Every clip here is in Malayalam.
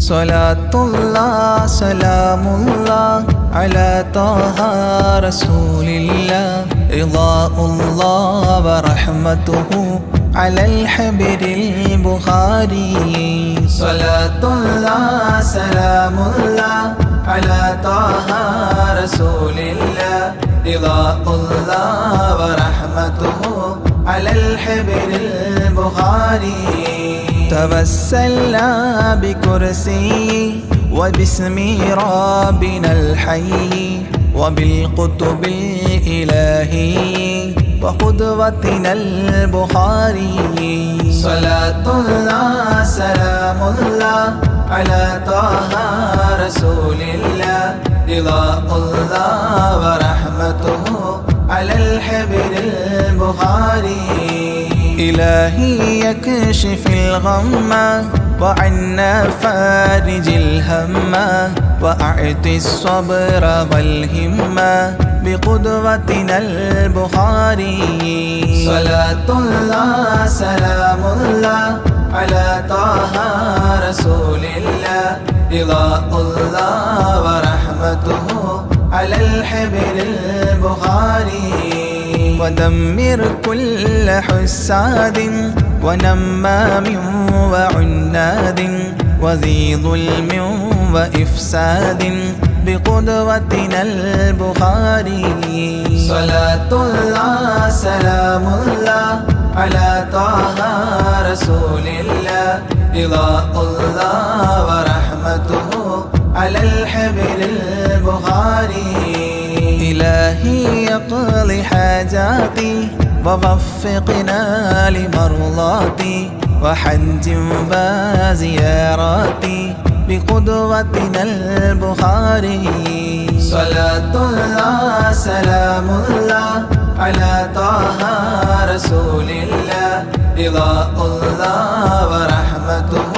സ്വലാത്തുല്ലാഹ് സലാമുല്ലാഹ് അലാ ത്വാഹ റസൂലില്ലാഹ് റിളാഉല്ലാഹ് വറഹ്മതുഹു അലൽ ഹബീബിൽ ബുഖാരി. സ്വലാത്തുല്ലാഹ് സലാമുല്ലാഹ് അലാ ത്വാഹ റസൂലില്ലാഹ് റിളാഉല്ലാഹ് വറഹ്മതുഹു അലൽ ഹബീബിൽ ബുഖാരി. توسلنا بكرسي وباسم ربنا الحي وبالقطب الإلهي وقدوتنا البخاري. صلاة الله سلام الله على طه رسول الله رضاء الله ورحمته على الحبر البخاري. إلهي يكشف الغم وعنا فارج الهم وأعطي الصبر والهمة بقدوتنا البخاري. صلاة الله سلام الله على طه رسول الله رضاء الله ورحمته على الحبر البخاري. ودمر كل حساد ونمام وعناد وذي ظلم وإفساد بقدوتنا البخاري. صلاة الله سلام الله على طه رسول الله رضاء الله ورحمته على الحبر البخاري. إلهي يقضي حاجاتي ووفقنا لمرضاتي وحج وزياراتي بقدوتنا البخاري. صلاة الله سلام الله على طه رسول الله رضاء الله ورحمته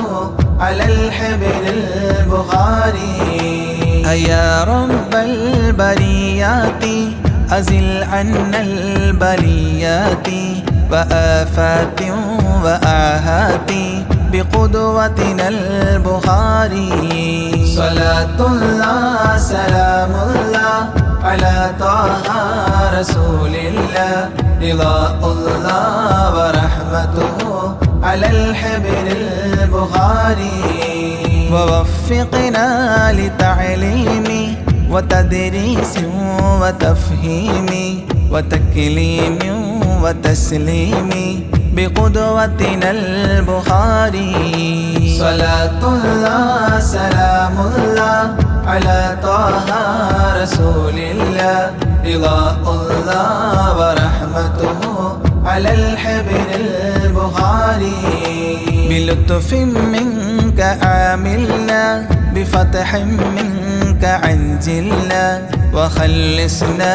على الحبر البخاري. يا رب البريات أزل عنا البليات وآفات وآهات بقدوتنا البخاري. صلاة الله سلام الله على طه رسول الله رضاء الله ورحمته على الحبر البخاري. ووفقنا لتعليم وتدريس وتفهيم وتكليم وتسليم بقدوتنا البخاري. صلاة الله سلام الله على طه رسول الله رضاء الله ورحمته على الحبر البخاري. بلطف منك عاملنا بفتح منك عجلنا وخلصنا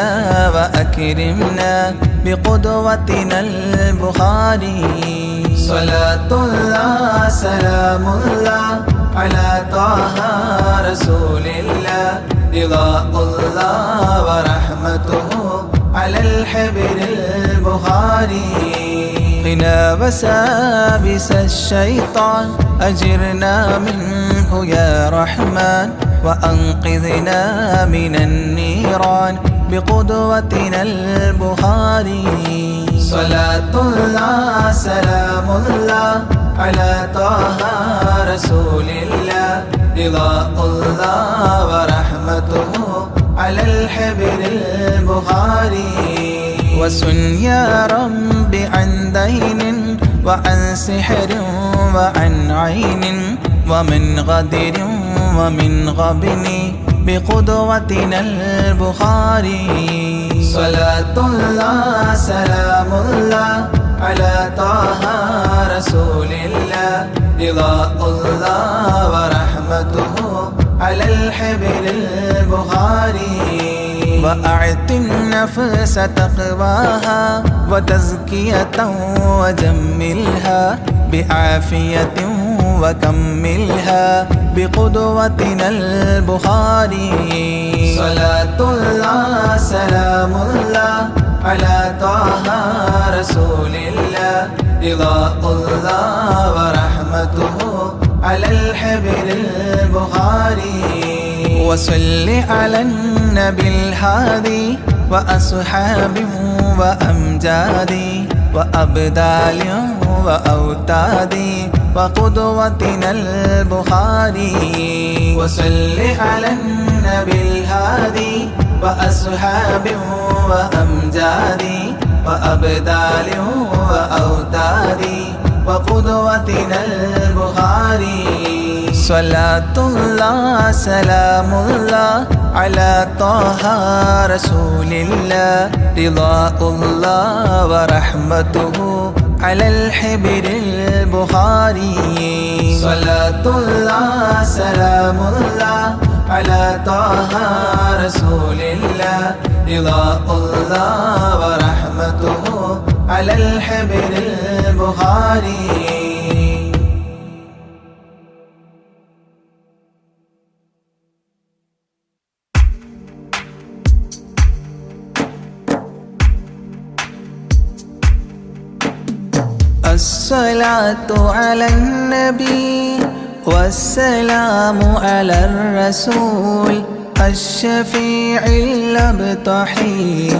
وأكرمنا بقدوتنا البخاري. صلاة الله سلام الله على طه رسول الله رضاء الله ورحمته على الحبر البخاري. قنا وسابس الشيطان أجرنا منه يا رحمن وأنقذنا من النيران بقدوتنا البخاري. صلاة الله سلام الله على طه رسول الله رضاء الله ورحمته على الحبر البخاري. وسن يا رب عن دين وعن سحر وعن عين ومن غدر ومن غبن بقدوتنا البخاري. صلاة الله سلام الله على طه رسول الله رضاء الله ورحمته على الحبر البخاري. وأعط النفس تقواها وتزكية وجملها بعافية وكملها بقدوتنا البخاري. صلاة الله سلام الله على طه رسول الله رضاء الله ورحمته على الحبر وصل على النبي الهادي وأصحاب وأمجاد وأبدال وأوتاد وقدوتنا البخاري. وصل على النبي الهادي وأصحاب وأمجاد وأبدال وأوتاد وقدوتنا البخاري. صلاة الله سلام الله على طه رسول الله رضاء الله ورحمته على الحبر البخاري. صلاة الله سلام الله على طه رسول الله رضاء الله ورحمته على الحبر البخاري. الصلاة على النبي والسلام على الرسول الشفيع الأبطحي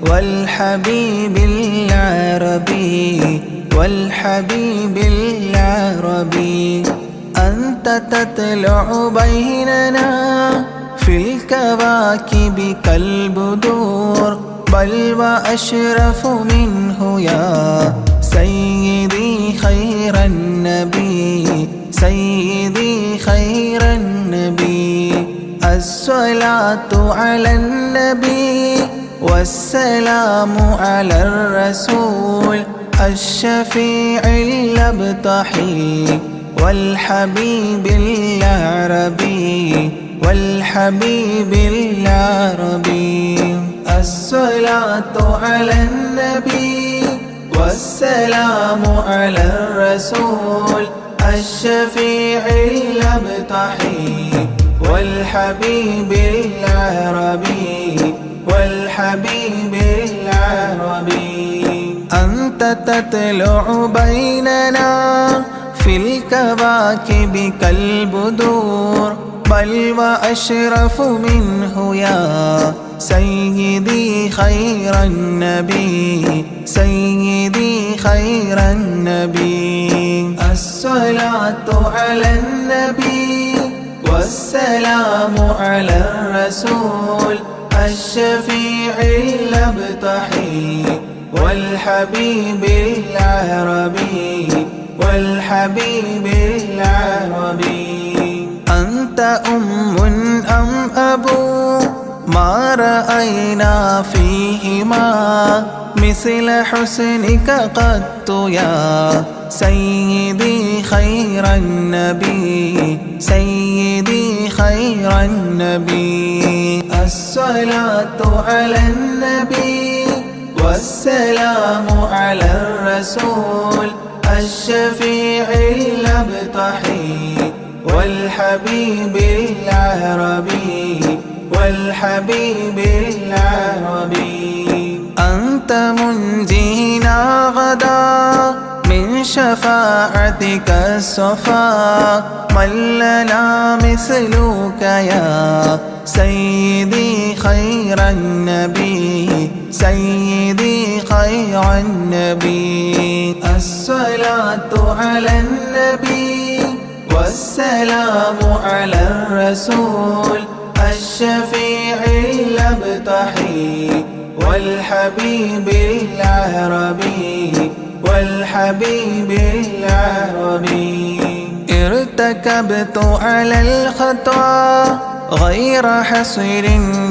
والحبيب العربي والحبيب العربي. أنت تطلع بيننا في الكواكب كالبدور بل وأشرف منه يا سيدي خير النبي سيدي خير النبي. الصلاة على النبي والسلام على الرسول الشفيع الأبطحي والحبيب العربي والحبيب العربي. الصلاة على النبي والسلام على الرسول الشفيع الأبطحي والحبيب العربي والحبيب العربي. أنت تطلع بيننا في الكواكب كالبدور بل وأشرف منه يا سيدي خير النبي سيدي خير النبي. الصلاة على النبي والسلام على الرسول الشفيع الأبطحي والحبيب العربي والحبيب العربي. أنت أم أم أبو ما رأينا فيهما مثل حسنك قط يا سيدي خير النبي سيدي خير النبي. الصلاة على النبي والسلام على الرسول الشفيع الأبطحي والحبيب العربي والحبيب العربي. أنت منجينا غدا من شفاعتك الصفا من لنا مثلك يا سيدي خير النبي سيدي خير النبي. الصلاة على النبي والسلام على الرسول الشفيع الأبطحي والحبيب العربي والحبيب العربي. ارتكبت على الخطا غير حصر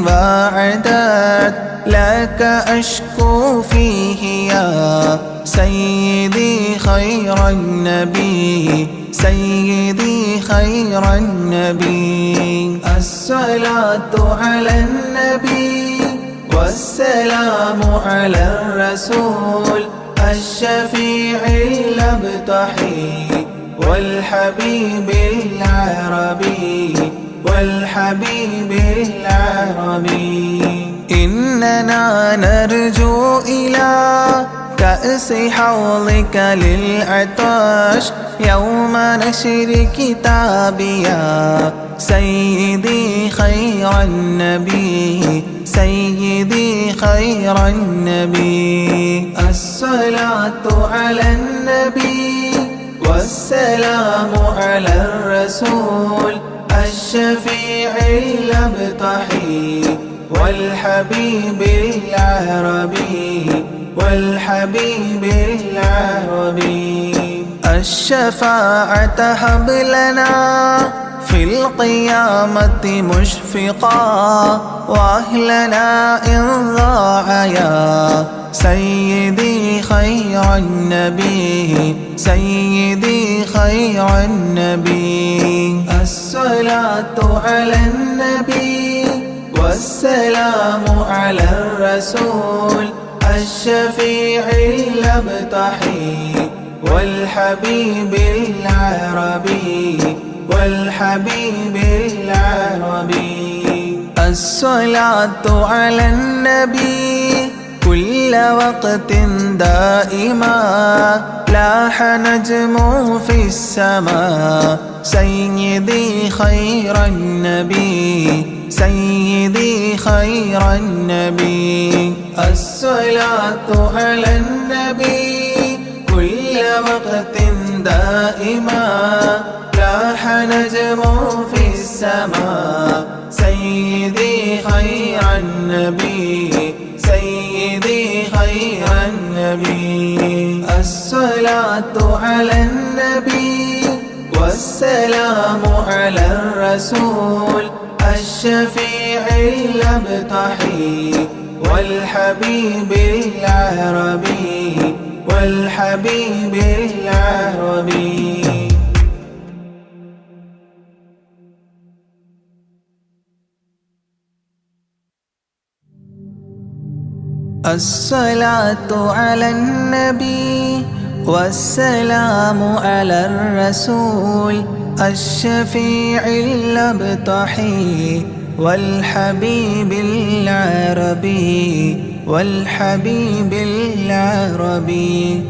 وعداد لك أشكو فيه يا سيدي خير النبي سيدي خير النبي. الصلاة على النبي والسلام على الرسول الشفيع الأبطحي والحبيب العربي والحبيب العربي. إننا نرجو إلى كأس حوضك للعطاش يوم نشر كتابي يا سيدي خير النبي سيدي خير النبي. الصلاة على النبي والسلام على الرسول الشفيع الأبطحي والحبيب العربي والحبيب العربي. الشفاعة هب لنا في القيامة مشفقا وأهلنا إن ضاع يا سيدي خير النبي سيدي خير النبي. الصلاة على النبي والسلام على الرسول الشفيع الأبطحي والحبيب العربي والحبيب العربي. الصلاة على النبي كل وقت دائما لاح نجم في السماء سيدي خير النبي سيدي خير النبي. الصلاة على النبي كل وقت دائما لاح نجم في السماء سيدي خير النبي سيدي خير النبي. الصلاة على النبي والسلام على الرسول الشفيع الأبطحي والحبيب العربي والحبيب العربي. الصلاة على النبي والسلام على الرسول الشفيع الأبطحي والحبيب العربي والحبيب العربي.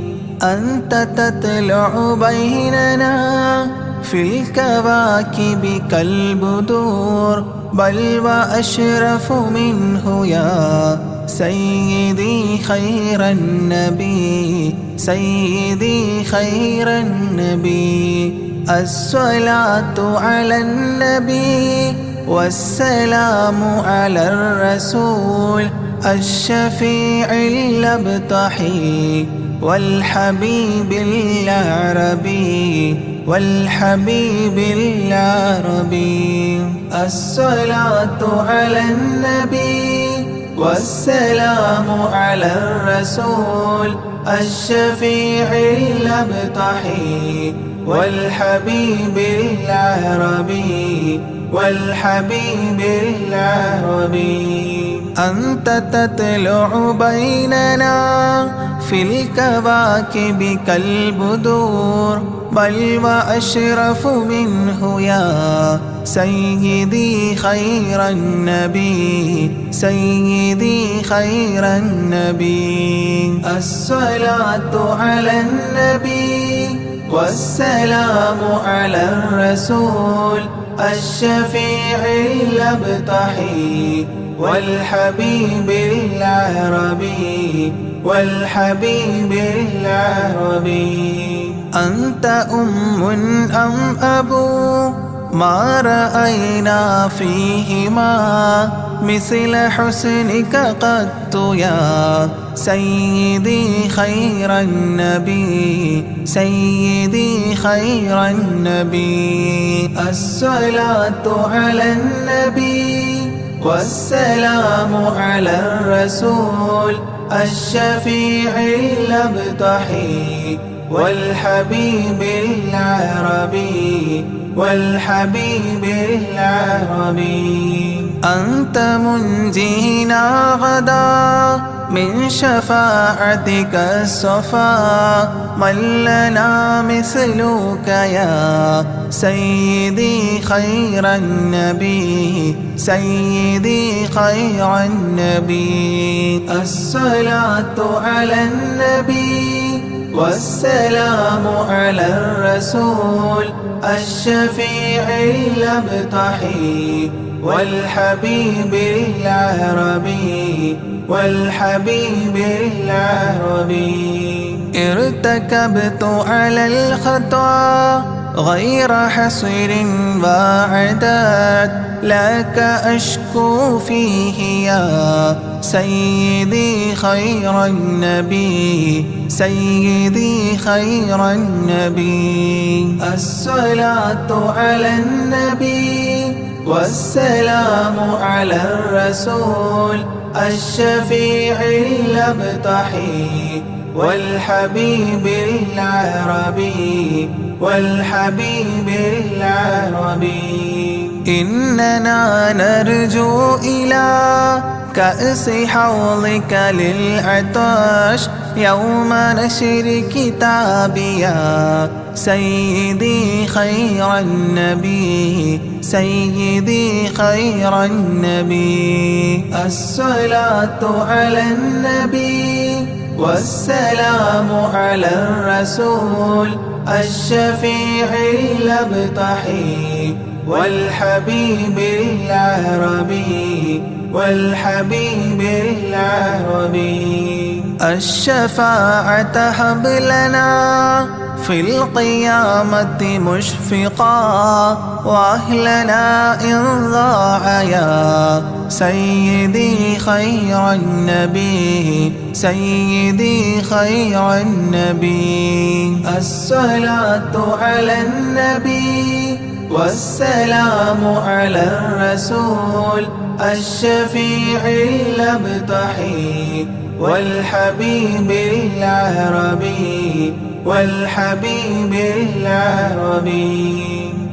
أنت تطلع بيننا في الكواكب كالبدور بل وأشرف منه يا سيدي خير النبي سيدي خير النبي. الصلاة على النبي والسلام على الرسول الشفيع الأبطحي والحبيب العربي والحبيب العربي. الصلاة على النبي والسلام على الرسول الشفيع الأبطحي والحبيب العربي والحبيب العربي. أنت تطلع بيننا في الكواكب كالبدور بل وأشرف منه يا سيدي خير النبي سيدي خير النبي. الصلاة على النبي والسلام على الرسول الشفيع الأبطحي والحبيب العربي والحبيب العربي. أنت أم أم أبو ما رأينا فيهما مثل حسنك قط يا سيدي خير النبي سيدي خير النبي. الصلاة على النبي والسلام على الرسول الشفيع الأبطحي والحبيب العربي والحبيب العربي. أنت منجينا غدا من شفاعتك الصفا من لنا مثلك يا سيدي خير النبي سيدي خير النبي. الصلاة على النبي والسلام على الرسول الشفيع الأبطحي والحبيب العربي والحبيب العربي. ارتكبت على الخطا غير حصر وعداد لك أشكو فيه يا سيدي خير النبي سيدي خير النبي. الصلاة على النبي والسلام على الرسول الشفيع الأبطحي والحبيب العربي والحبيب العربي. إننا نرجو إلى كأس حوضك للعطش يوم نشر كتابي يا سيدي خير النبي سيدي خير النبي. الصلاة على النبي والسلام على الرسول الشفيع الأبطحي والحبيب العربي والحبيب العربي. الشفاعة هب لنا في القيامة مشفقا وأهلنا إن ضاع يا سيدي خير النبي سيدي خير النبي. الصلاة على النبي والسلام على الرسول الشفيع الأبطحي والحبيب العربي والحبيب العربي.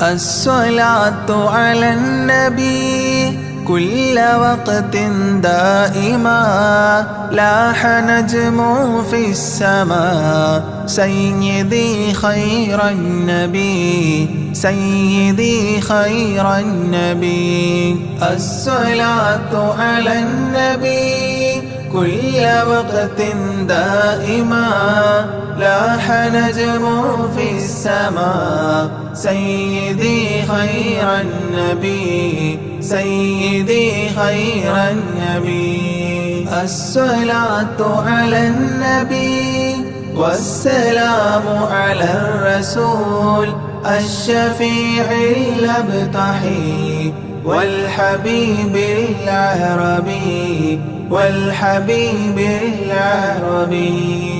الصلاة على النبي كل وقت دائما لاح نجم في السماء سيدي خير النبي سيدي خير النبي. الصلاة على النبي كل وقت دائما لاح نجم في السماء سيدي خير النبي سيدي خير النبي. الصلاة على النبي والسلام على الرسول الشفيع الأبطحي والحبيب العربي والحبيب العربي.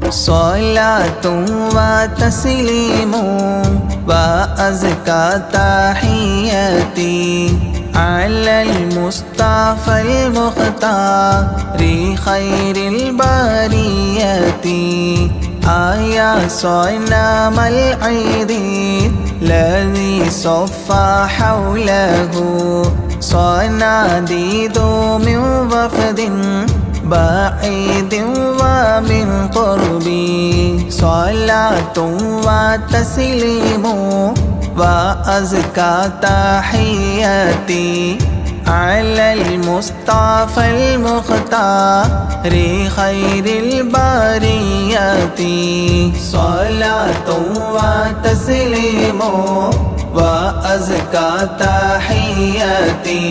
صلاة وتسليم وأزكى تحياتي على المصطفى المختار خير البريات. يا صنم العيد الذي صفى حوله صناديد من وفد بعيد ومن قربي. صلاة وتسليم وأزكى تحياتي على المصطفى المختار خير البريات. صلاة وتسليم وأزكى تحياتي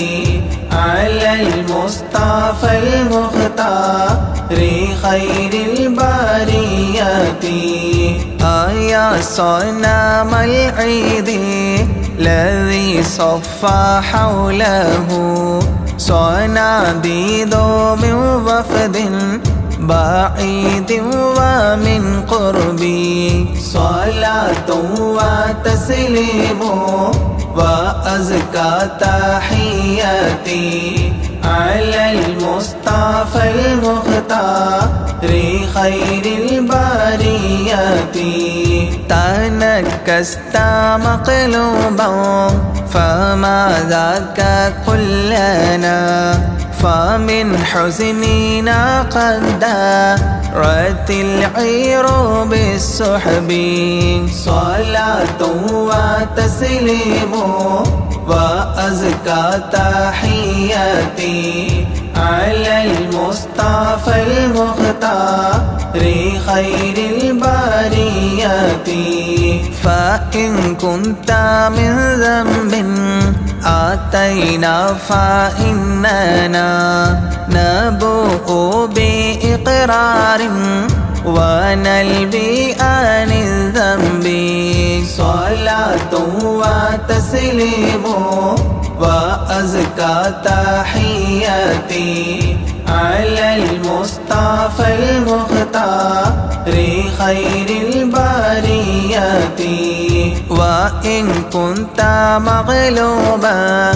على المصطفى المختار خير البريات. يا صنم العيد الذي صفى حوله صناديد من وفد بعيد ومن قربي. صلاة وتسليم وأزكى تحياتي على المصطفى المختار خير البريات. تنكست مقلوبا فما ذاك قل لنا فمن حزننا قد دارت العير بالسحب صلاة وتسليم وأزكى تحياتي على المصطفى المختار خير البريات فإن كنت من ذنب آتينا فإننا نبوء بإقرار ونلبي عن الذنب صلاة وتسليم وأزكى تحياتي على المصطفى المختار خير البريات وإن كنت مغلوبا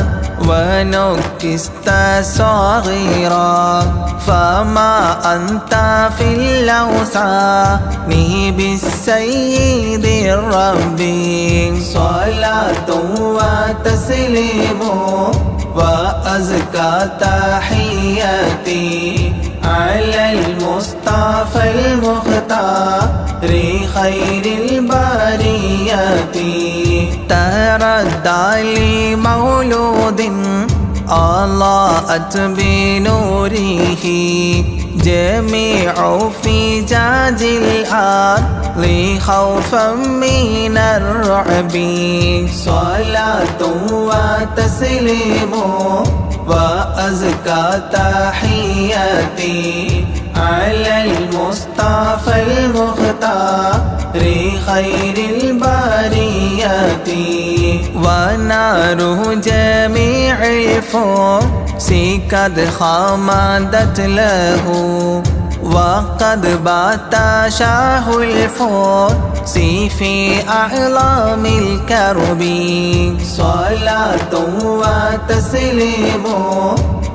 ونكست صغيرا فما أنت في الأوثان بالسيد الرب صلاة وتسليم وأزكى تحياتي على المصطفى المختار خير البريات تردى لمولود أضاءت بنوره جميع فجاج الأرض خوفا من الرعب صلاة وتسليم وأزكى تحياتي على المصطفى المختار خير البريات ونار جميع الفرس قد خمدت له وقد بات شاه الفرس في أعلام الكرب صلاة وتسليم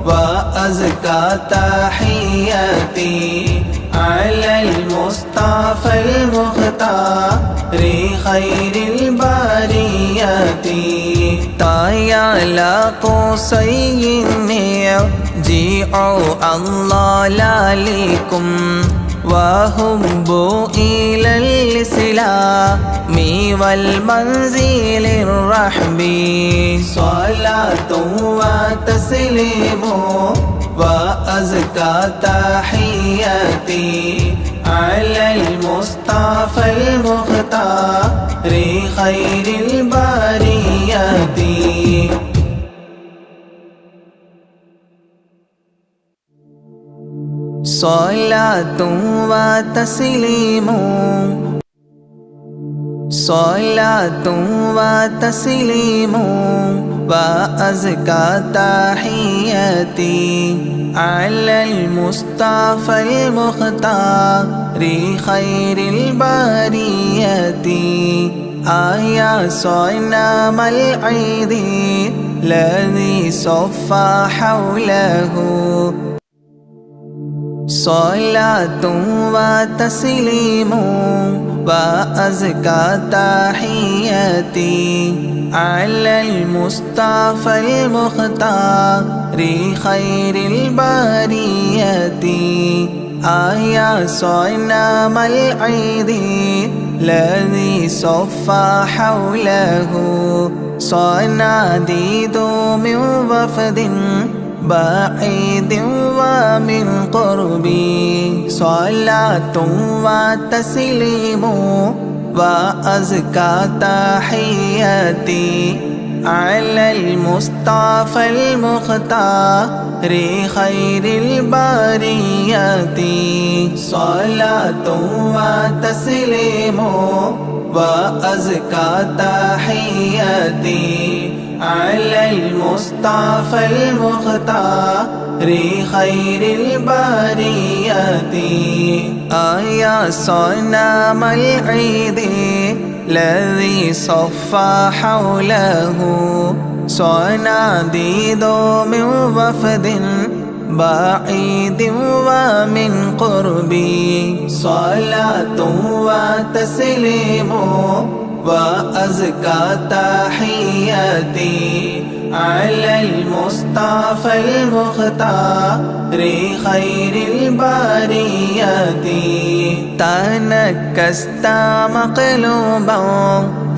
وأزكى تحياتي على المصطفى المختار خير البريات طايا قصي يرجع الله لكم وهبوا إلى الإسلام والمنزل الرحب صلاة وتسليم وأزكى تحياتي على المصطفى المختار خير البريات صلاة وتسليم صلاة وتسليم وأزكى تحياتي على المصطفى المختار خير البريات آيا صنم العيد الذي صفى حوله صلاة وتسليم وأزكى تحياتي على المصطفى المختار خير البريات آيا صنم العيد الذي صفى حوله صناديد من وفد بعيد ومن قربي صلاة وتسليم وأزكى تحياتي على المصطفى المختار خير البريات صلاة وتسليم وأزكى تحياتي على المصطفى المختار خير البريات آيا صنم العيد الذي صفى حوله صناديد من وفد بعيد ومن قربي صلاة وتسليم وأزكى تحياتي على المصطفى المختار خير البريات تنكست مقلوبا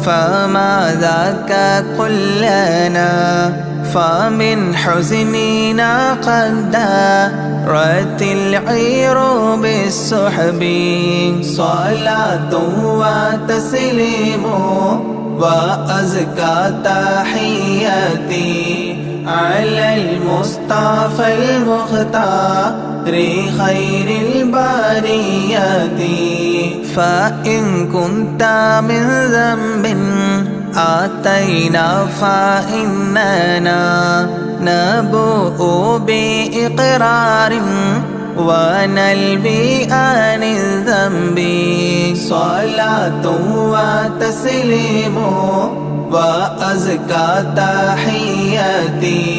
فما ذاك قل لنا فمن حزننا قد دارت العير بالسحب صلاة وتسليم وأزكى تحياتي على المصطفى المختار خير البريات فإن كنت من ذنب آتينا فإننا نبوء بإقرار ونلبي عن الذنب صلاة وتسليم وأزكى تحياتي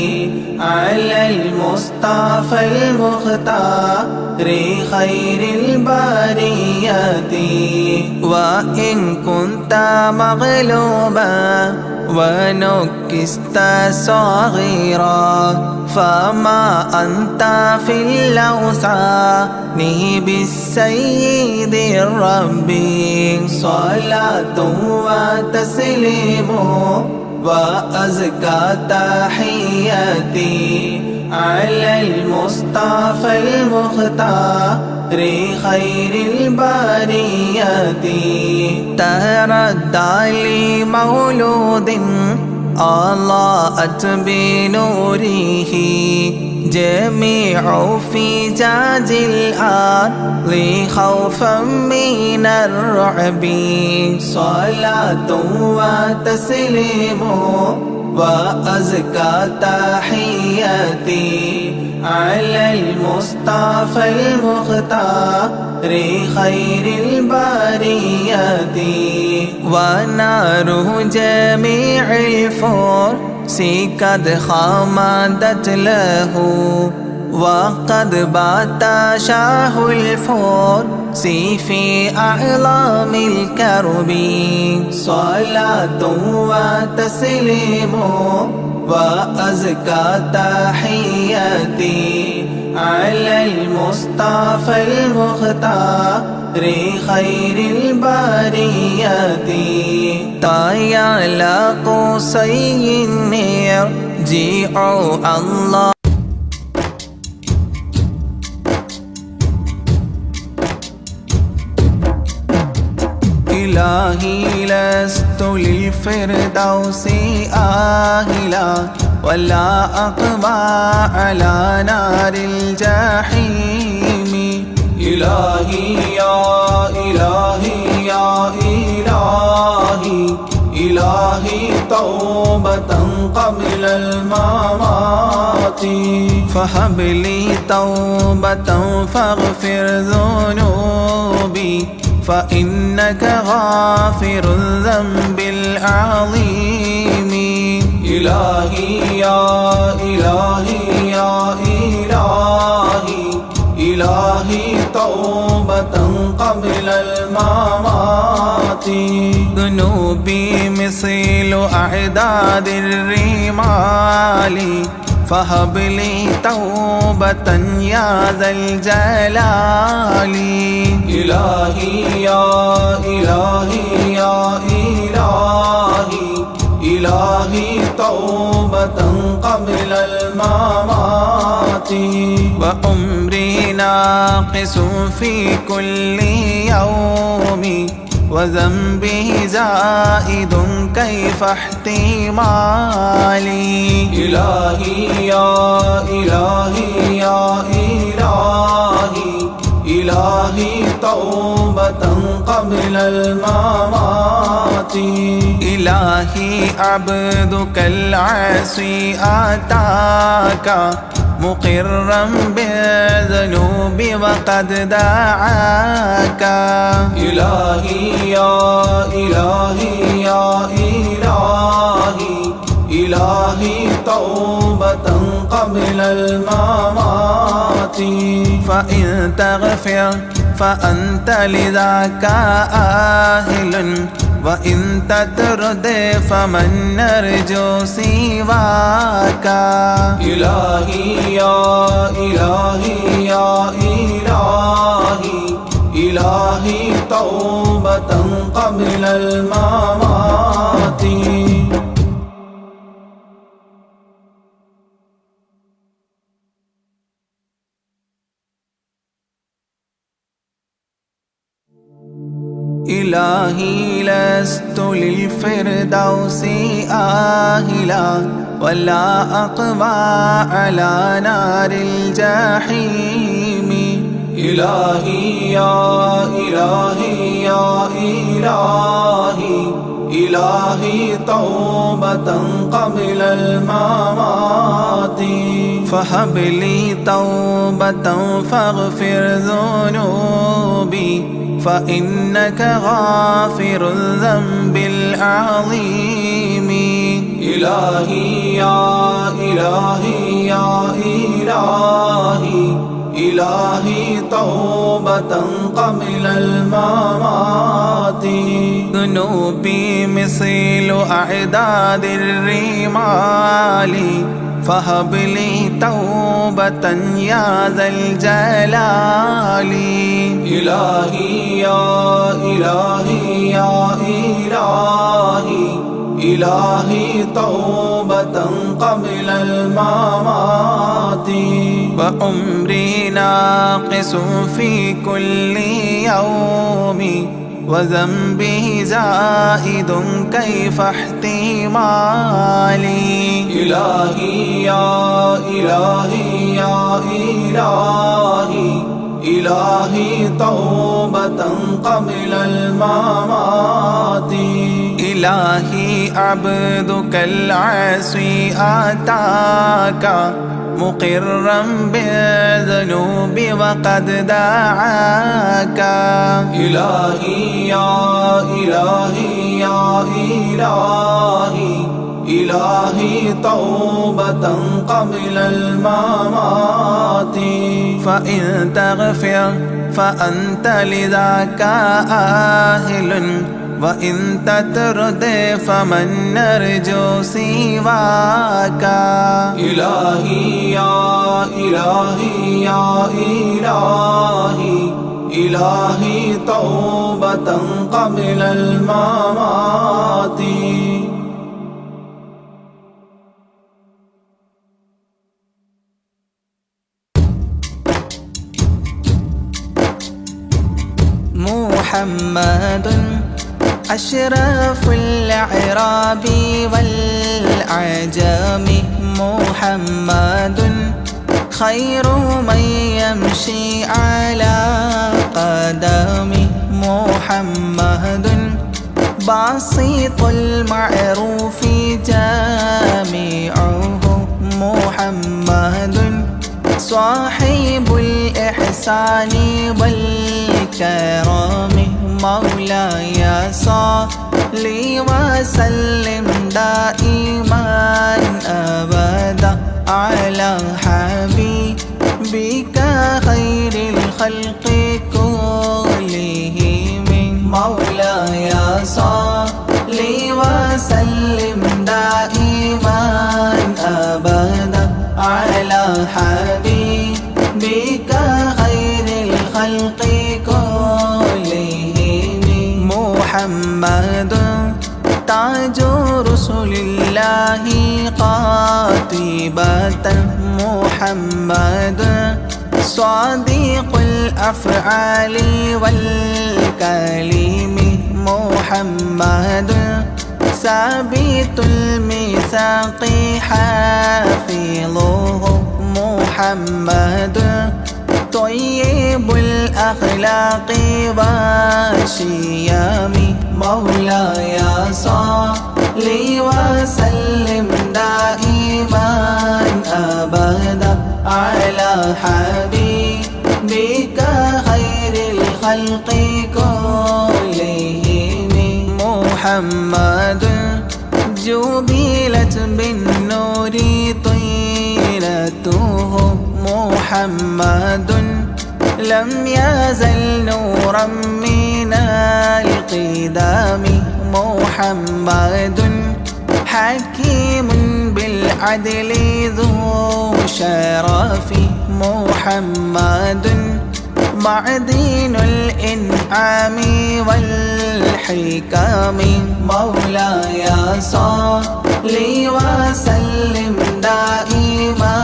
على المصطفى المختار خير البريات وإن كنت مغلوبا ونكست صغيرا فما أنت في الأوثان بالسيد الرب صلاة وتسليم وأزكى تحياتي على المصطفى المختار خير البريات تردى لمولود أضاءت بنوره جميع فجاج الأرض خوفا من الرعب صلاة وتسليم وأزكى تحياتي على المصطفى المختار خير البريات ونار جميع الفرس قد خمدت له وقد بات شاه الفرس في أعلام الكرب صلاة وتسليم وأزكى تحياتي على المصطفى المختار خير البريات طايا لقصي النير جيعوا الله إلهي لست للفردوس آهلا ولا أقبى على نار الجحيم إلهي يا إلهي يا إلهي إلهي توبة قبل الممات فهب لي توبة فاغفر ذنوبي فإنك غافر الذنب العظيم إلهي يا إلهي يا إلهي إلهي توبة قبل الممات ذنوبي مثل أعداد الرمال فهب لي توبة يا ذا الجلال إلهي يا إلهي يا إلهي إلهي توبة قبل الممات وعمري ناقص في كل يوم وذنبي زائد كيف احتمالي إلهي يا إلهي يا إلهي إلهي توبة قبل الممات إلهي عبدك العاصي أتاك مقرا بالذنوب وقد دعاك إلهي يا إلهي يا إلهي إلهي توبة قبل الممات فإن تغفر فأنت لذاك آهل وإن تطرد فمن نرجو سواك إلهي يا إلهي يا إلهي إلهي توبة قبل الممات إلهي لست للفردوس آهلا ولا أقوى على نار الجحيم إلهي يا إلهي يا إلهي إلهي توبة قبل الممات فهب لي توبة فاغفر ذنوبي فإنك غافر الذنب العظيم إلهي يا إلهي يا إلهي إلهي توبة قبل الممات ذنوبي مثل أعداد الرمال فهب لي توبة يا ذا الجلال إلهي يا إلهي يا إلهي إلهي توبة قبل الممات وعمري ناقص في كل يوم وذنبه زائد كيف احتمالي إلهي يا إلهي يا إلهي إلهي توبة قبل الممات إلهي عبدك العاصي أتاك مقرا بالذنوب وقد دعاك إلهي يا إلهي يا إلهي إلهي توبة قبل الممات فإن تغفر فأنت لذاك أهل وإن تطرد فمن نرجو سواك إلهي يا إلهي يا إلهي إلهي توبة قبل الممات محمد أشرف الأعراب والعجم محمد خير من يمشي على قدمه محمد بسيط المعروف جامعه محمد صاحب الإحسان والكرم مولاي صل وسلم دائما أبدا على حبيبك خير الخلق كلهم مولاي صل وسلم دائما أبدا على حبيبك خير الخلق كلهم محمد تاج رسل الله قاطبة محمد صادق الأفعال والكلم محمد ثابت الميثاق حافظه محمد طيب الأخلاق والشيم مولاي صل وسلم دائما أبدا على حبيبك خير الخلق كلهم محمد جبلت بالنور طيلته محمد لم يزل نورا من القدام محمد حكيم بالعدل ذو شرف محمد معدن الإنعام والحكم مولاي صل وسلم دائما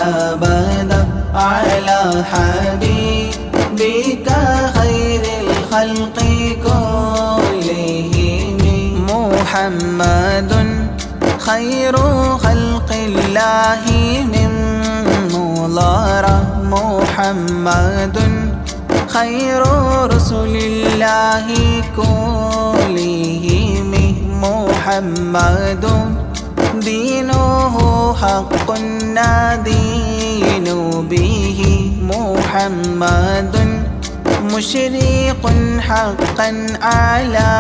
أبدا على حبيبك خير الخلق كلهم محمد خير خلق الله من مضار محمد خير رسل الله كلهم محمد دينه حق ندين به محمد مشرق حقا على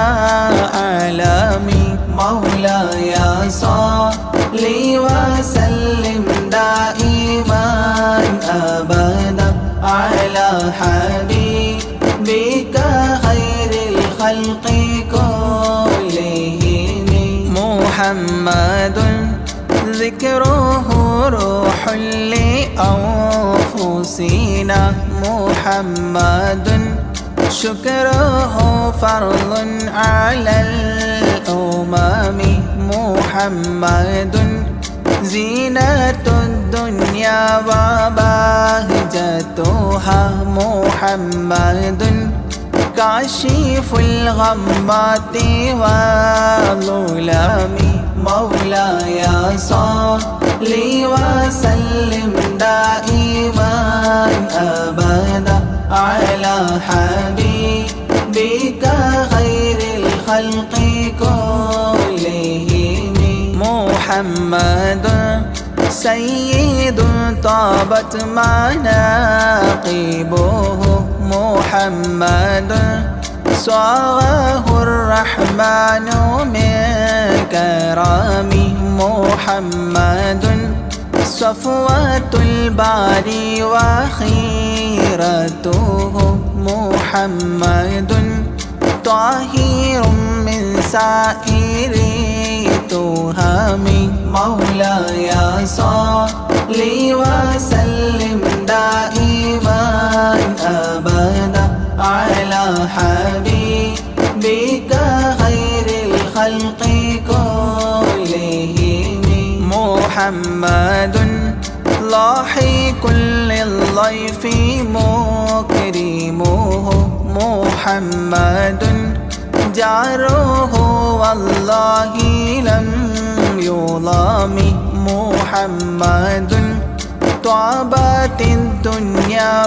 عالمي مولاي صل وسلم دائما أبدا على حبيبك خير الخلق كلهم محمد ذكره روح لأنفسنا محمد شكره فرض على الأمم محمد زينة الدنيا وبهجتها محمد كاشف الغمات والظلام مولاي صل وسلم دائما أبدا على حبيبك خير الخلق كلهم محمد سيد طابت مناقبه محمد صاغه الرحمن من كرم محمد صفوة الباري وخيرته محمد طاهر من سائر تهم مولاي صل وسلم دائما أبدا على حبيبك خير الخلق كلهم محمد لاحق للضيف مكرمه محمد جاره والله لم يظلم محمد طابت الدنيا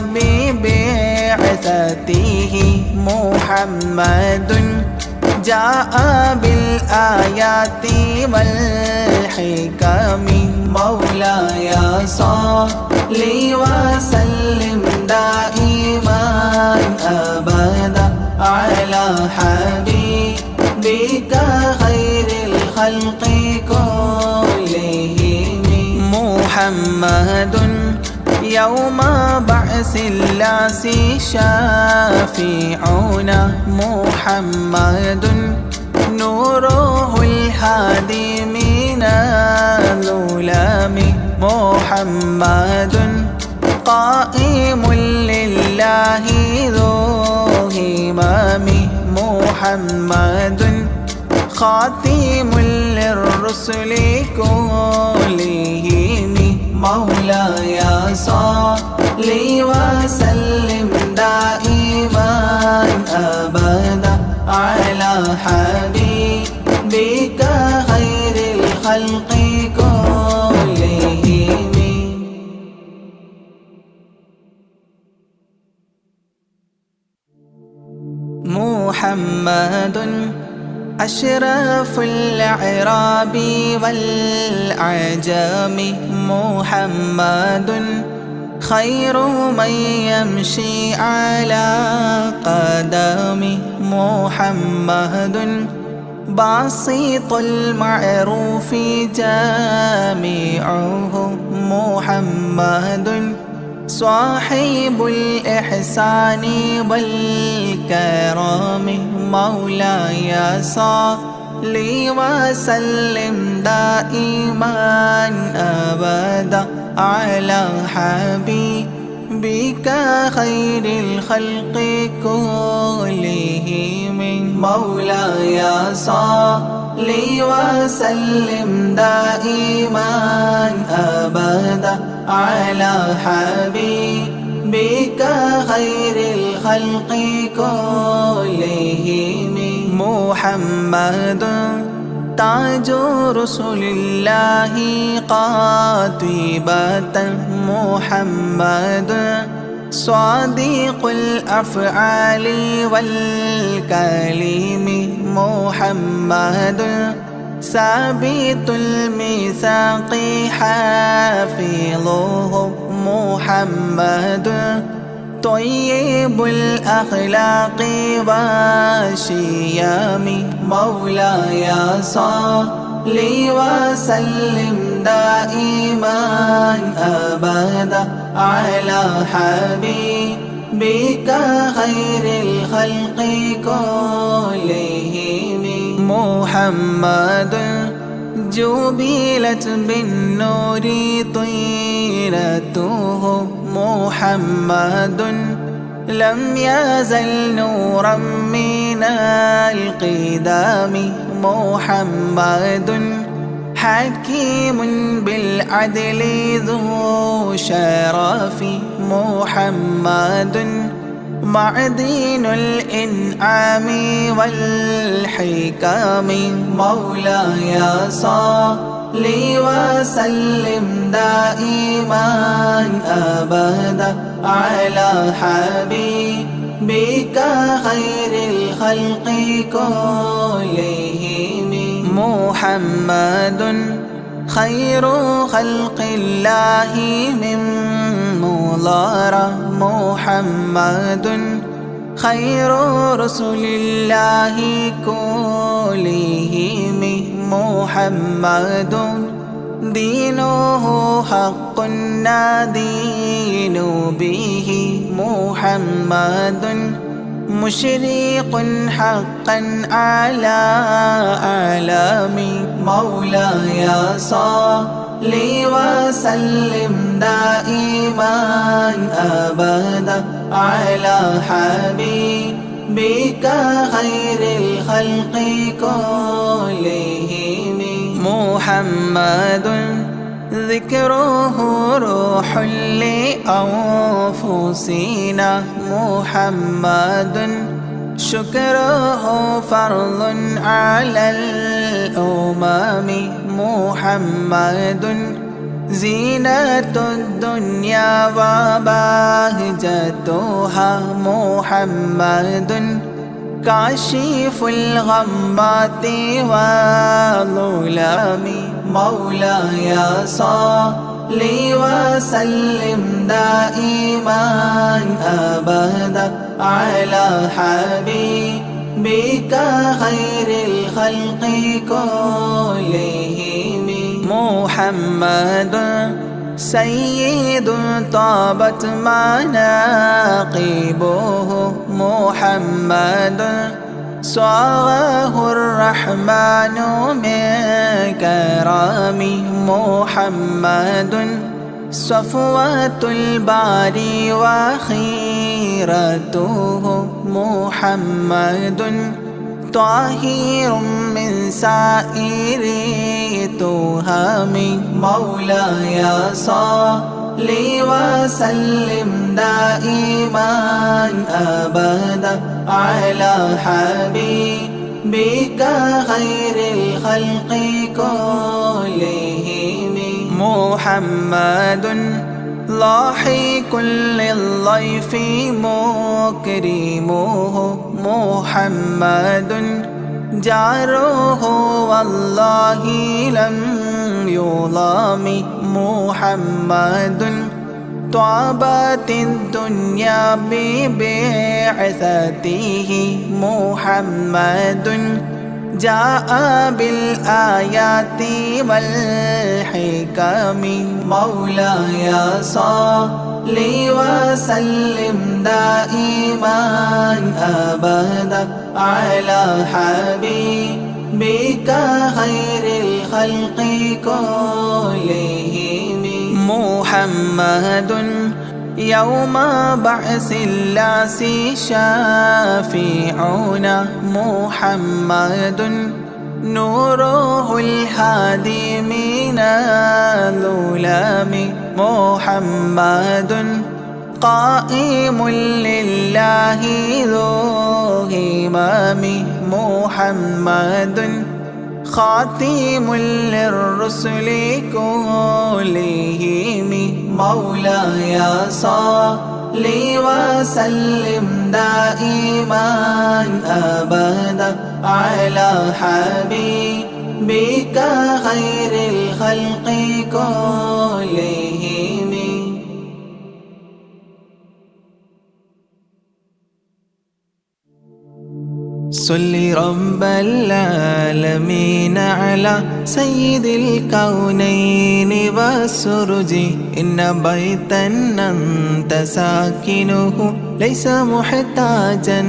ببعثته محمد جاء بالآيات والحكم مولاي صل وسلم دائما أبدا على حبيبك خير الخلق كلهم محمد يوم بعث الناس شافعنا محمد نوره الهادي من الظلام محمد قائم لله ذو همام محمد خاتم للرسل كلهم مولاي صل وسلم دائما أبدا على حبيبك خير الخلق كلهم محمد أشرف الأعراب والعجم محمد خير من يمشي على قدم محمد باسط المعروف جامعه محمد صاحب الإحسان والكرم مولاي صل وسلم دائما أبدا على حبيبك خير الخلق كلهم مولاي صل وسلم دائما أبدا على حبيبك خير الخلق كلهم محمد تاج رسل الله قاطبة محمد صادق الأفعال والكلم محمد ثابت الميثاق حافظه محمد طيب الأخلاق والشيام مولاي صل وسلم دائما أبدا على حبيبك خير الخلق كلهم محمد جبلت بالنور طيرته محمد لم يزل نورا من القدام محمد حكيم بالعدل ذو شرف محمد معدن الإنعام والحكام مولاي صل وسلم دائما أبدا على حبيبك خير الخلق كلهم محمد خير خلق الله من مضار محمد خير رسل الله كلهم محمد دينه حق ندين به محمد مشرق حقا على أعلام مولاي صل وسلم دائما أبدا على حبيبك خير الخلق كلهم محمد ذكره روح لأنفسنا محمد شكره فرض على الأمم محمد زينة الدنيا وبهجتها محمد كاشف الغمات والظلام مولاي صل وسلم دائما أبدا على حبيبك خير الخلق كلهم محمد سيد طابت مناقبه محمد صاغه الرحمن من كرم محمد صفوة الباري وخيرته محمد طاهر من سائر تهم مولاي صل وسلم دائما أبدا على حبيبك خير الخلق كلهم محمد لاحق للضيف مكرمه محمد جاره والله لم يظلم محمد طابت الدنيا ببعثته محمد جاء بالآيات والحكم مولاي صل لي وسلم دائما أبدا على حبيبك خير الخلق كلهم محمد يوم بعث الناس شافعنا محمد نوره الهادي من الظلام محمد قائم لله ذو همام محمد خاتم للرسل كلهم مولاي صل وسلم دائما أبدا على حبيبك خير الخلق كلهم. صل رب العالمين على سيد الكونين والسرج إن بيتا أنت ساكنه ليس محتاجا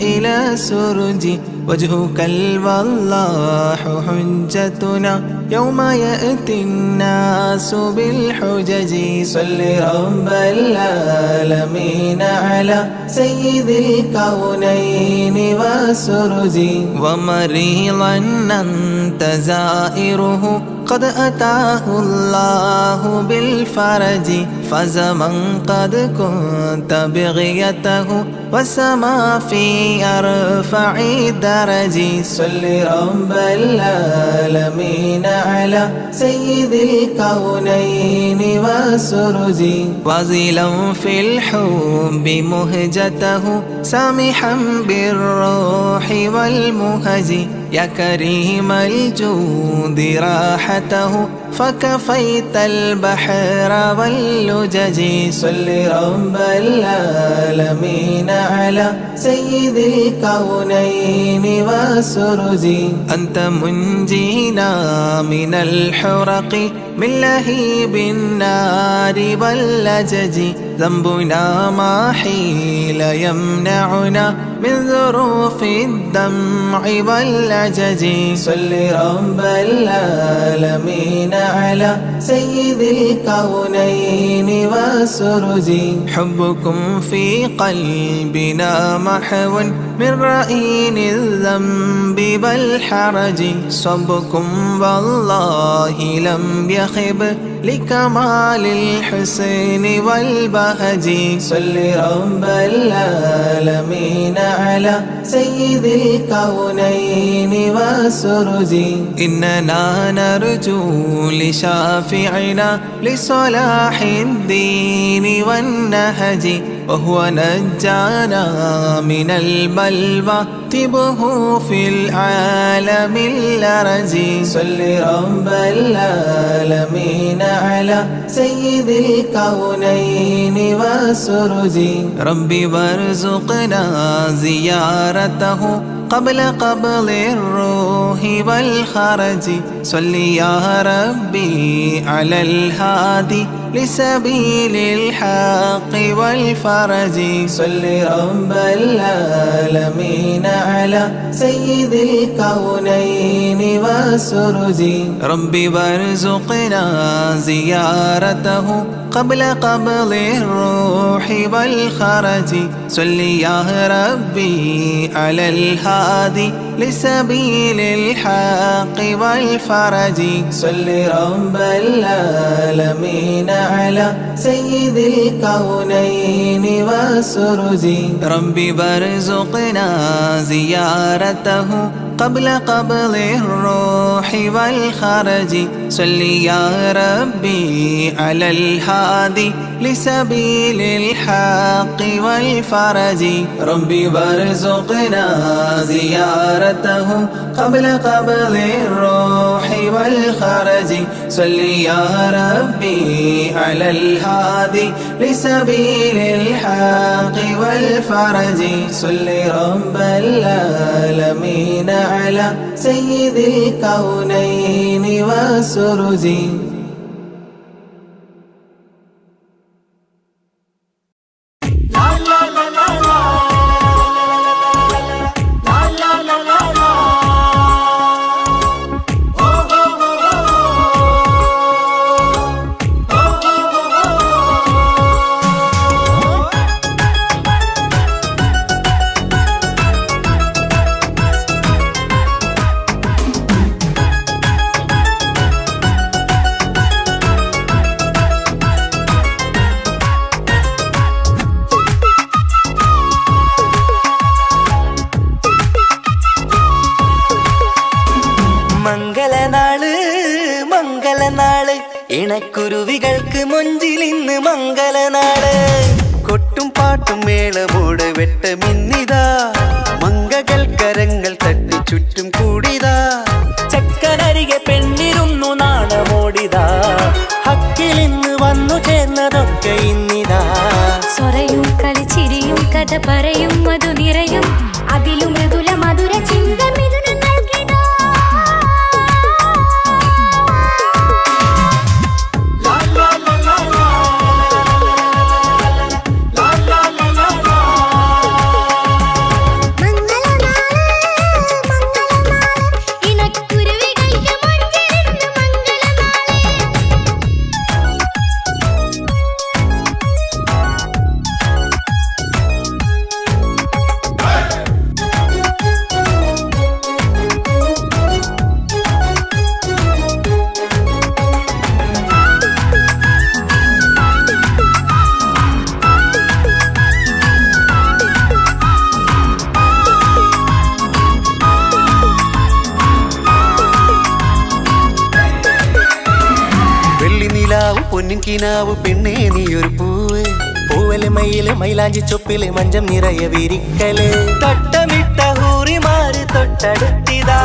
إلى سرج وجهك الوضاح حجتنا يوم يأتي الناس بالحجج. صل رب العالمين على سيد الكونين والسرج ومريضا أنت زائره قد أتاه الله بالفرج فزمن قد كنت بغيته وسما في أرفع درج. صل رب العالمين على سيد الكونين والسرج وزلا في الحب مهجته سامحا بالروح والمهج يا كريم الجود راحته فكفيت البحر واللجج. صل رب العالمين على سيد الكونين والسرج أنت منجينا من الحرق من لهيب النار واللجج ذنبنا ما حيل يمنعنا من ظروف الدمع والعجج. صل رب العالمين على سيد الكونين والسرج حبكم في قلبنا محو من رئين الذنب والحرج صبكم والله لم يخب لكمال الحسن والبهج. صل رب العالمين على سيد الكونين والسرج إننا نرجو لشافعنا لصلاح الدين والنهج وهو نجانا من البلوى طبه في العالم الأرج. صل رب العالمين على سيد الكونين والسرج ربي وارزقنا زيارته قبل قبض الروح والخرج. صل يا ربي على الهادي لسبيل الحق والفرج. صل رب العالمين على سيد الكونين والسرج ربي وارزقنا زيارته قبل قبض الروح والخرج. صل يا ربي على الهادي لسبيل الحق والفرج. صل رب العالمين على سيد الكونين والسرج ربي وارزقنا زيارته قبل قبض الروح والخرج. صل يا ربي على الهادي لسبيل الحق والفرج ربي وارزقنا زيارته قبل قبض الروح والخرج. صل يا ربي على الهادي لسبيل الحق والفرج. صل رب العالمين على سيد الكونين والسرج. ഇണക്കുരുവികൾക്ക് മൊഞ്ചിലിന്ന് മംഗലനാട്. കൊട്ടും പാട്ടും മേളമോട് വെട്ടമിന്നിതാ, മംഗകൾ കരങ്ങൾ തട്ടി ചുറ്റും കൂടിതാ. ചക്കനരികെ പെണ്ണിരുന്നു നാണമോടിതാ, ഹക്കിലിന്ന് വന്നു ചേർന്നതൊക്കെ ഇന്നിതാ. സ്വരയും കളിച്ചിരിയും കഥ പറയും മധു നിറയും, അതിലും മൃദുല മധുര ചിന്ത മിഥുനം നൽകിടാ. പൊന്നിൻ കിനാവ് പെണ്ണേ നീയൊരു പൂവ്, പൂവല് മയില് മൈലാഞ്ചി ചൊപ്പില് മഞ്ചം നിറയെ വിരിക്കല്. തട്ടമിട്ട ഹൂറിമാര് തൊട്ടടുത്തിതാ,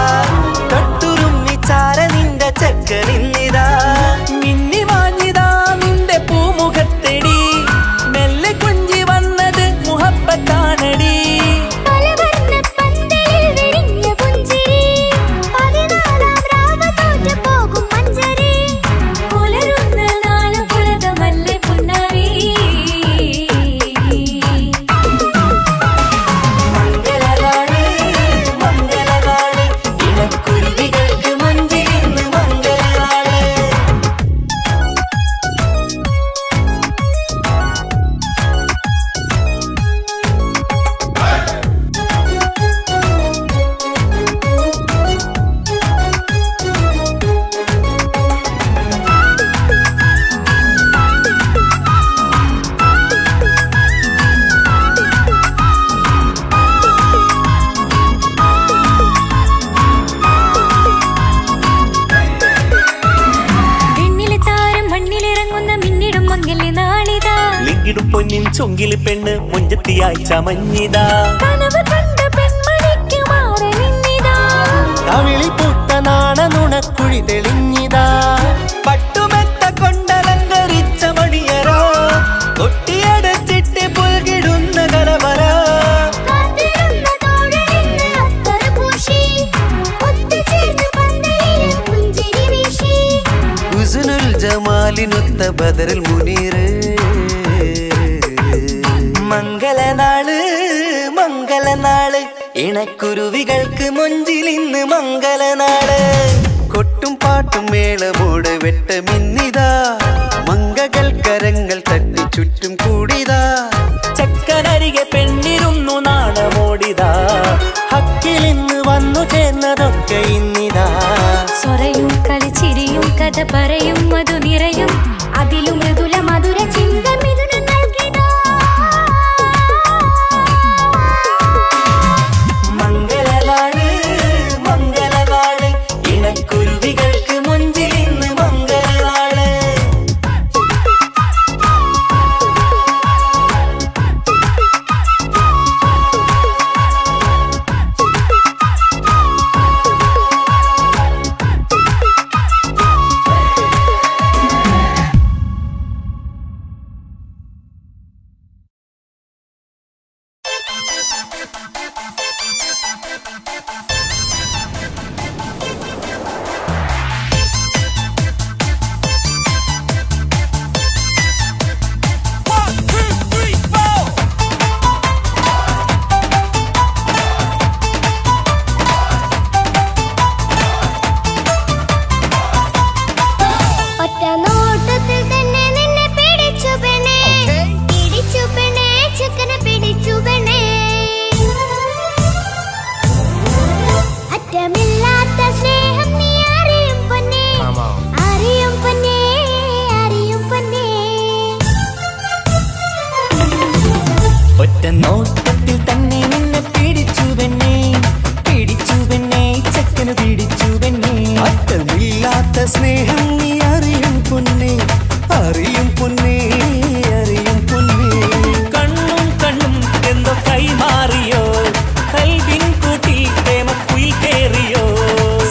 തൊട്ടുരുമ്മി ചാര നിന്റെ ചക്കനിന്നിതാ. മിന്നി മാഞ്ഞിതാ നിന്റെ പൂമുഖത്തെടി, മെല്ലെ കുഞ്ചി വന്നത് മുഹബത്താണടി. ിടും പൊന്നിൻ ചൊങ്കില് പെണ്ണ് മുഞ്ചത്തിയായി ചമഞ്ഞിതാ, കവിളിൽ പൂത്ത നാണ നുണക്കുഴി തെളിഞ്ഞിതാ. പട്ടുമെത്ത കൊണ്ടലങ്കരിച്ച മണിയറോ, കൊട്ടിയടച്ചിട്ട് പുൽകിടുന്ന കലവര. ഹുസ്നുൽ ജമാലിനൊത്ത ബദറിൽ മുനീറ്. മംഗലനാള് മംഗലനാള്, ഇണക്കുരുവികൾക്ക് മൊഞ്ചിലിന്ന് മംഗലനാള്. കൊട്ടും പാട്ടും മേളമോട് വെട്ടമിന്നിതാ, മംഗകൾ കരങ്ങൾ തട്ടി ചുറ്റും കൂടിതാ. ചക്കനരികെ പെണ്ണിരുന്നു നാണമോടിതാ, ഹക്കിലിന്ന് വന്നു ചേർന്നതൊക്കെ ഇന്നിതാ. സ്വരയും കളിച്ചിരിയും കഥ പറയും മധു നിറയും, അതിലും മൃദുല മധുര ചിന്ത മിഥുനം നൽകിടാ. മംഗലനാള് മംഗലനാള്, ഇണക്കുരുവികൾക്ക് മൊഞ്ചിലിന്ന് മംഗലനാള്. ഒറ്റ നോട്ടത്തിൽ തന്നെ നിന്നെ പിടിച്ചു പെണ്ണേ ചക്കന് പിടിച്ചു പെണ്ണേ. അറ്റമില്ലാത്ത സ്നേഹം നീ അറിയും പൊന്നേ. പൊന്നേ അറിയും പൊന്നേ അറിയും പൊന്നേ. കണ്ണും കണ്ണും എന്തോ കൈമാറിയോ കൽവിൻ കൂട്ടിൽ പ്രേമക്കുയിൽ കേറിയോ.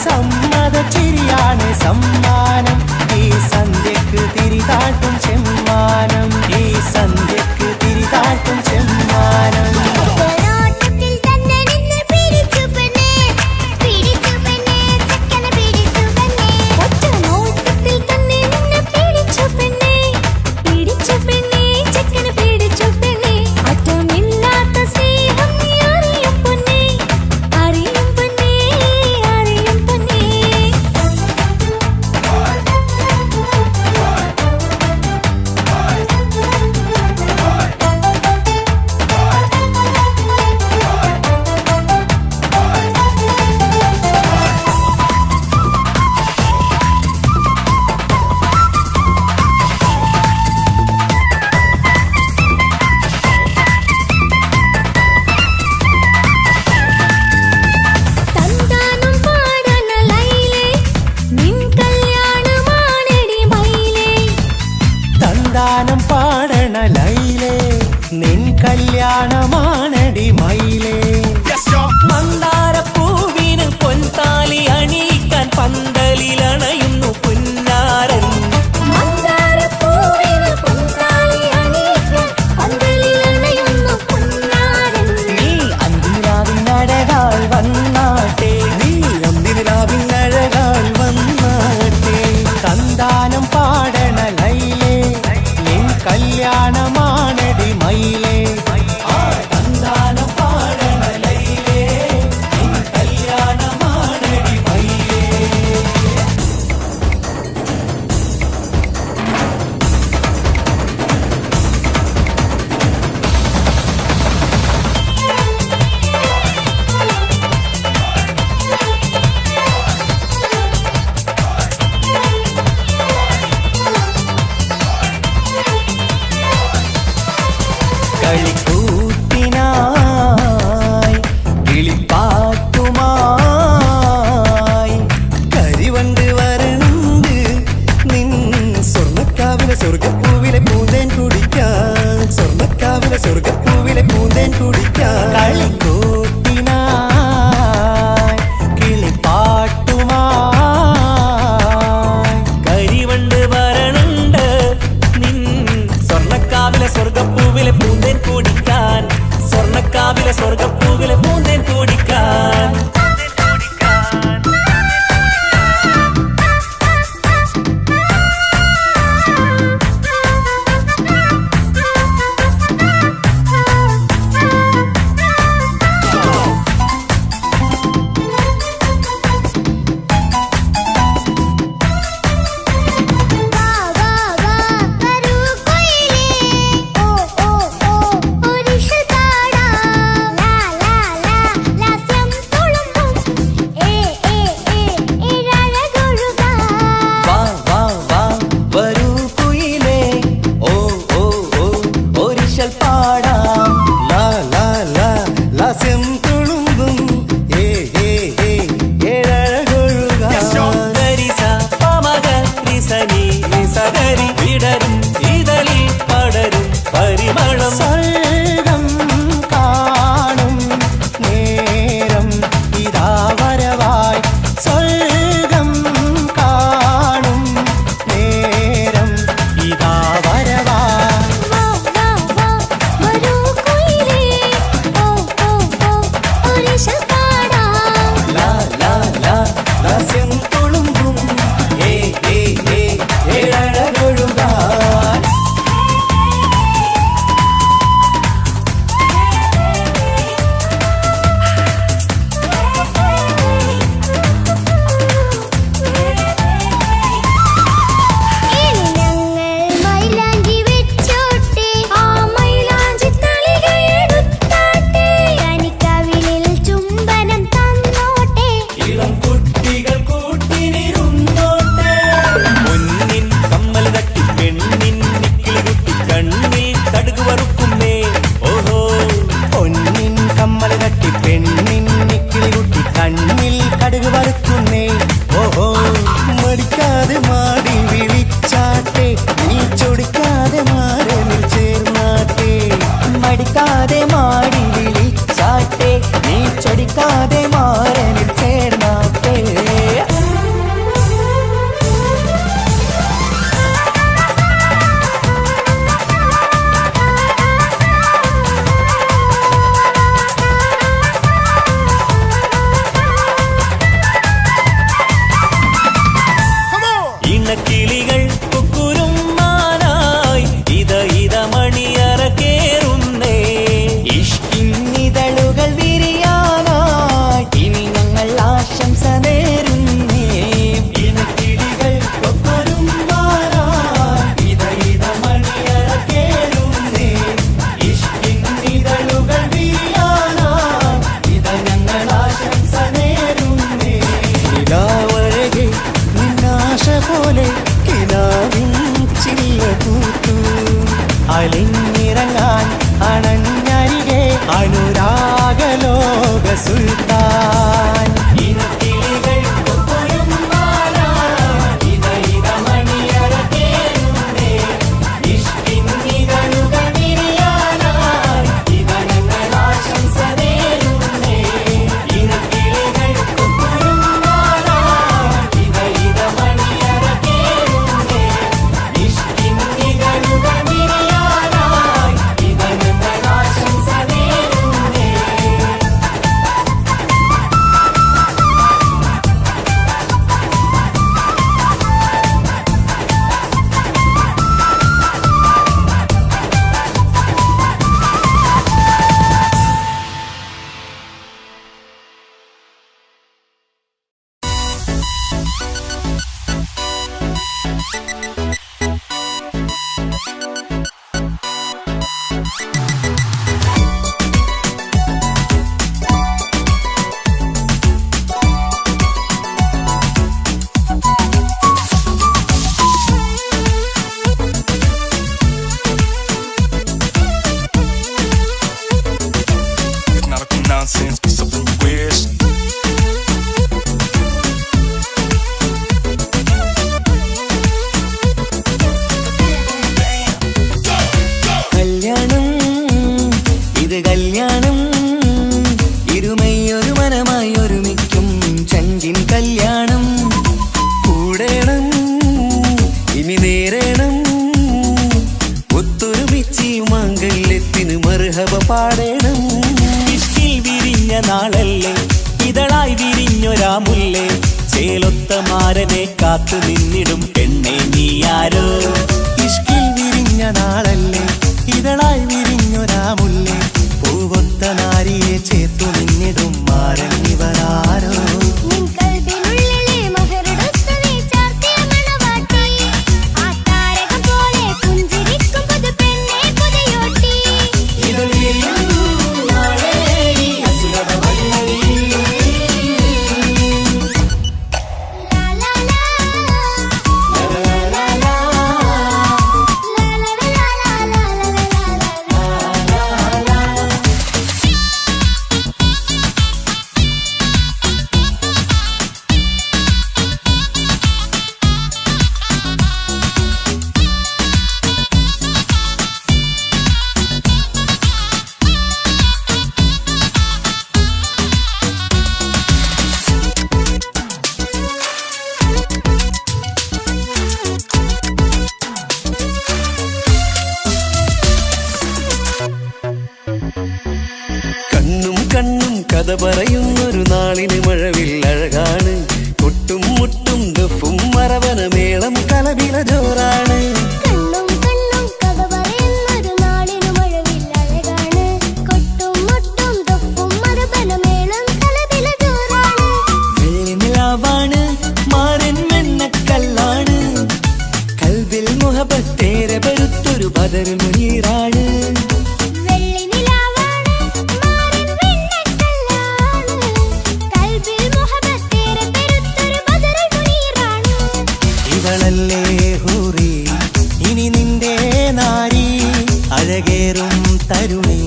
സമ്മത ചിരിയാണ് സമ്മാനം ഈ സന്ധ്യക്ക് തിരിതാട്ടും ചെമ്മാനം ഈ സന്ധ്യക്ക് തിരിതാട്ടും ചെമ്മാനം. ഒറ്റനോട്ടത്തിൽ തന്നെ നിന്നെ പിടിച്ചു പെണ്ണേ പിടിച്ചു പെണ്ണേ ചെക്കനെ പിടിച്ചു പെണ്ണേ ഒറ്റനോട്ടത്തിൽ തന്നെ നിന്നെ പിടിച്ചു പെണ്ണേ പിടിച്ചു പെണ്ണേ ചെക്കനെ പിടിച്ചു പെണ്ണേ അറ്റമില്ലാത്ത സ്നേഹം നീ അറിയും പൊന്നേ അറിയും പൊന്നേ അറിയും പൊന്നേ. തന്താനം പാടണ ലൈലേ നിൻ കല്യാണമാണെടി മൈലേ. തന്താനം പാടണ ലൈലേ നിൻ കല്യാണമാണടി മയിലേ. മന്ദാരപ്പൂവിന് പൊൻതാലി അണിയിക്കാൻ പന്തലിലണയുന്നു പുന്നാരൻ. മന്ദാരപ്പൂവിന് പൊൻതാലി അണിയിക്കാൻ പന്തലിലണയുന്നു പൊന്നാരൻ. നീ അന്തിനിലാവിനഴകാൾ വന്നാട്ടെ നീ അന്തിനിലാവിനഴകാൾ വന്നാട്ടെ. തന്താനം പാടണ ലൈലേ നിൻ കല്യാണമാണടി മയിലേ. ആ തന്താനം പാടണ ലൈലേ നിൻ കല്യാണമാണടി മയിലേ. കളിക്കൂത്തിനായി കിളിപ്പാട്ടുമായി കരിവണ്ട് വരണ്ട് നിൻ സ്വർണ്ണക്കാവിലെ സ്വർഗപ്പൂവിലെ പൂന്തേൻ കുടിക്കാൻ സ്വർണ്ണക്കാവിലെ സ്വർഗപ്പൂവിലെ പൂന്തേൻ കുടിക്കാൻ. കളിക്കൂത്തിനായി കിളിപ്പാട്ടുമായി കരിവണ്ട് വരണുണ്ട് നിൻ സ്വർണ്ണക്കാവിലെ സ്വർഗപ്പൂവിലെ പൂന്തേൻ കുടിക്കാൻ സ്വർണ്ണക്കാവിലെ സ്വർഗപ്പൂവിലെ പൂന്തേൻ കുടിക്കാൻ. വാ വാ വാ വരൂ കൊയിലേ ഓ ഓ ഓ ഒരിഷൽ പാടാം ലാ ലാ ലാ ലാസ്യം തുളുമ്പും ഏ ഏ ഏ ഇഴഴകൊഴുകാം. വാ വാ വാ വരൂ കുയിലേ ഓ ഓ ഓ ഒരിശൽ പാടാം ലാ ലാ ലാ ലാസ്യം തുളുമ്പും ഏ ഏ ഏ ഏഴഴകൊഴുകാം. ഗരിസ പമഗ റിസനി റിസഗരി വിടരും ഇതളിൽ പടരും പരിമളം. സ്വർഗം കാണും നേരം ഇതാ വരവായി സ്വർഗം കാണും നേരം ഇതാ വരവായി. വാ വാ വാ വരൂ കൊയിലേ ഓ ഓ ഓ ഒരിഷൽ പാടാം. ലാ ലാ ലാ ലാസ്യം തുളുമ്പും ഏ ഏ ഏ ഏഴഴകൊഴുകാൻ. ഇനി ഞങ്ങൾ മൈലാഞ്ചി വെച്ചോട്ടെ ആ മൈലാഞ്ചി തളികയെടുത്താട്ടെ കനിക്കവിളിൽ ചുംബനം തന്നോട്ടെ. ഇളം കുട്ടികൾ കൂട്ടിനിരുന്നോട്ടെ. പൊന്നിൻ കമ്മൽ തട്ടി പെണ്ണിൻ നിക്കിളി കുട്ടി കണ്ണിൽ കടുക് വറുക്കുന്നേ. ഓഹോ പൊന്നിൻ കമ്മൽ തട്ടി പെണ്ണിൻ നിക്കിളി കുട്ടി കണ്ണിൽ കടുക് വറുക്കുന്നേ. ഓഹോ മടിക്കാതെ മാടി വിളിച്ചാട്ടെ നോക്കാതെ മാറനിൽ ചേർന്നാട്ടേ. ഇണക്കിളികൾ കുക്കുരുമാനായി ഇത മണിയറ കേറുന്നേ. ഇഷ്കിന്നിതളുകൾ വിരിയാനായി ഇനി ഞങ്ങൾ ആശംസ നേരുന്നേ. ഇണക്കിളികൾ കൊക്കൊരുമാനായി ഇത മണിയറ കേറുന്നേ. ഇഷ്കിന്നിതളുകൾ വിരിയാനായി ഇത ഞങ്ങൾ ആശംസ നേരുന്നേ. നിലാവഴകെ നിന്നാശ പോലെ കിനാവിൻ ചില്ല പൂത്തു അലിഞ്ഞിറങ്ങാൻ അണഞ്ഞരികെ അനുരാഗലോക സുൽത്താൻ. ഇനക്കിളികൾ കൊക്കൊരുമാനായി ഇത മണിയറ കേറുന്നേ. ഇഷ്കിന്നിതളുകൾ വിരിയാനായി ഇത ഞങ്ങൾ ആശംസ നേരുന്നേ. ഇനക്കിളികൾ കൊക്കൊരുമാനായി ഇത മണിയറ കേറുന്നേ. ഇഷ്കിന്നിതളുകൾ വിരിയാനായി ഇത ഞങ്ങൾ ആശംസ നേരുന്നേ. It's not a nonsense, it's a blue wish. കല്യാണം ഇത് കല്യാണം ഇരുമയൊരു മനമായി ഒരുമിക്കും ചങ്കിൻ കല്യാണം. കൂടേണം ഇനി നേരേണം ഒത്തൊരുമിച്ച് മംഗല്യത്തിന് മർഹബ പാടേണം. ഇഷ്കിൽ വിരിഞ്ഞ നാളല്ലേ ഇതളായി വിരിഞ്ഞൊരാ മുല്ലേ. ചേലൊത്ത മാരനെ കാത്തു നിന്നിടും പെണ്ണെ നീയാരോ. ഇഷ്കിൽ വിരിഞ്ഞ നാളല്ലേ ഇതളായി വിരിഞ്ഞൊരാ മുല്ലേ. പൂവൊത്ത നാരിയെ ചേർത്തു നിന്നിടും മാരൻ ഇവരാരോ. നിൻ കൽബിനുള്ളിലെ മഹറുടൊത്തു നീ ചാർത്തിയ മണവാട്ടി. ആ താരകം പോലെ പുഞ്ചിരിക്കും പുതുപെണ്ണെ പുതിയോട്ടി. ഇതൾ വിരിയുന്നു നാളെ ഈ അസുലഭ വല്ലരിയിൽ. ലാ ലാ ലാ ലാ ലാ ലാ. ലാ ലാ ലാ ലാ ലാ ലാ ലാ ലാ. കണ്ണും കണ്ണും കഥ പറയുന്നൊരു നാളിന് മഴവിൽ അഴകാണ്. കൊട്ടും മുട്ടും ദഫും മറവന മേളം കലവില ജോറാണ്. കണ്ണും കണ്ണും കഥ പറയുന്നൊരു നാളിനു മഴവിൽ അഴകാണ്. കൊട്ടും മുട്ടും ദഫും മറുപനമേളം കലപില ജോറാണ്. വെള്ളിനിലാവാണ് മാരൻ വെണ്ണക്കല്ലാണ്. കൽബിൽ മുഹബത്തേറെ പെരുത്തൊരു ബദർ മുനീറാണ്. വെള്ളി നിലാവാണ് മാറിൻ വെണ്ണക്കല്ലാണ്. കൽബിൽ മുഹബത്തേറെ പെരുത്തൊരു ബദറുൽ മുനീറാണ്. ഇവളല്ലേ ഹൂറി ഇനി നിന്റെ നാരി. അഴകേറും തരുണി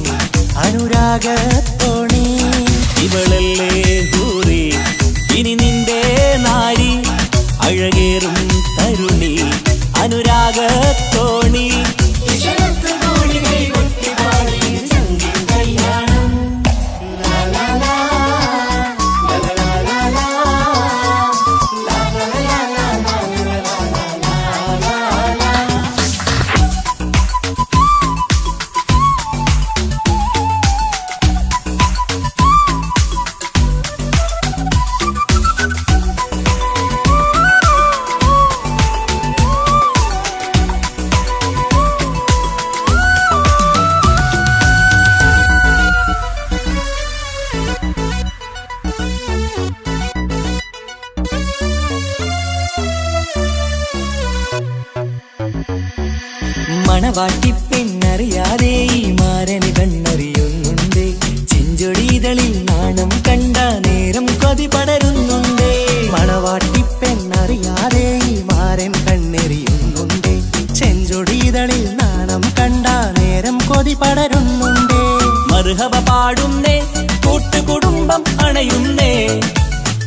അനുരാഗത്തോണി. ഇവളല്ലേ ഹൂറി ഇനി നിന്റെ നാരി. അഴകേറും തരുണി അനുരാഗത്തോണി. ഇശലത്ത് കോഴികൾ കൊട്ടിപ്പാടി ചങ്കിൻ കല്യാണം. ലാ ലാ ലാ. മണവാട്ടി പെണ്ണറിയാതെ ഈ മാരന് കണ്ണറിയുന്നുണ്ട്. ചെഞ്ചൊടിതളിൽ നാണം കണ്ട നേരം കൊതി പടരുന്നുണ്ട്. മണവാട്ടി പെണ്ണറിയാതെ ഈ മാരൻ കണ്ണെറിയുന്നുണ്ട്. ചെഞ്ചൊടിതളിൽ നാണം കണ്ട നേരം കൊതി പടരുന്നുണ്ട്. മർഹബ പാടുന്നേ, കൂട്ടുകുടുംബം അണയുന്നേ,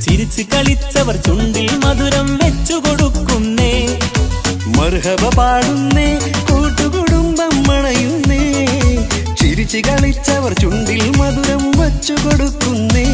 ചിരിച്ചു കളിച്ചവർ ചുണ്ടിൽ മധുരം വെച്ചു കൊടുക്കുന്നേ. മർഹബ പാടുന്നേ, കൂട്ടുകുടുംബം അണയുന്നേ, ചിരിച്ചു കളിച്ചവർ ചുണ്ടിൽ മധുരം വച്ചു കൊടുക്കുന്നേ.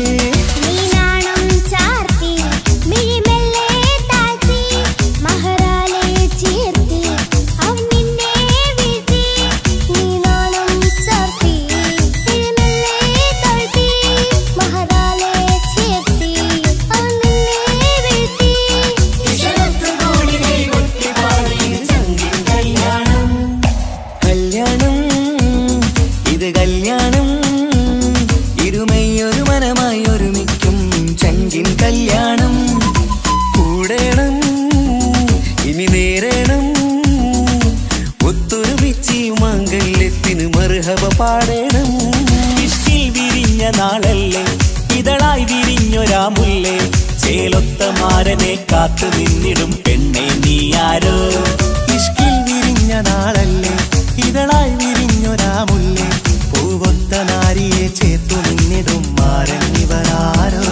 പാടേണം. ഇഷ്കിൽ വിരിഞ്ഞ നാളല്ലേ, ഇതളായി വിരിഞ്ഞൊരാമുല്ലേ, ചേലൊത്ത മാരനെ കാത്തു നിന്നിടും പെണ്ണെ നീയാരോ. ഇഷ്കിൽ വിരിഞ്ഞ നാളല്ലേ, ഇതളായി വിരിഞ്ഞൊരാമുല്ലേ, പൂവൊത്ത നാരിയെ ചേർത്തു നിന്നിടും മാരൻ ഇവരാരോ.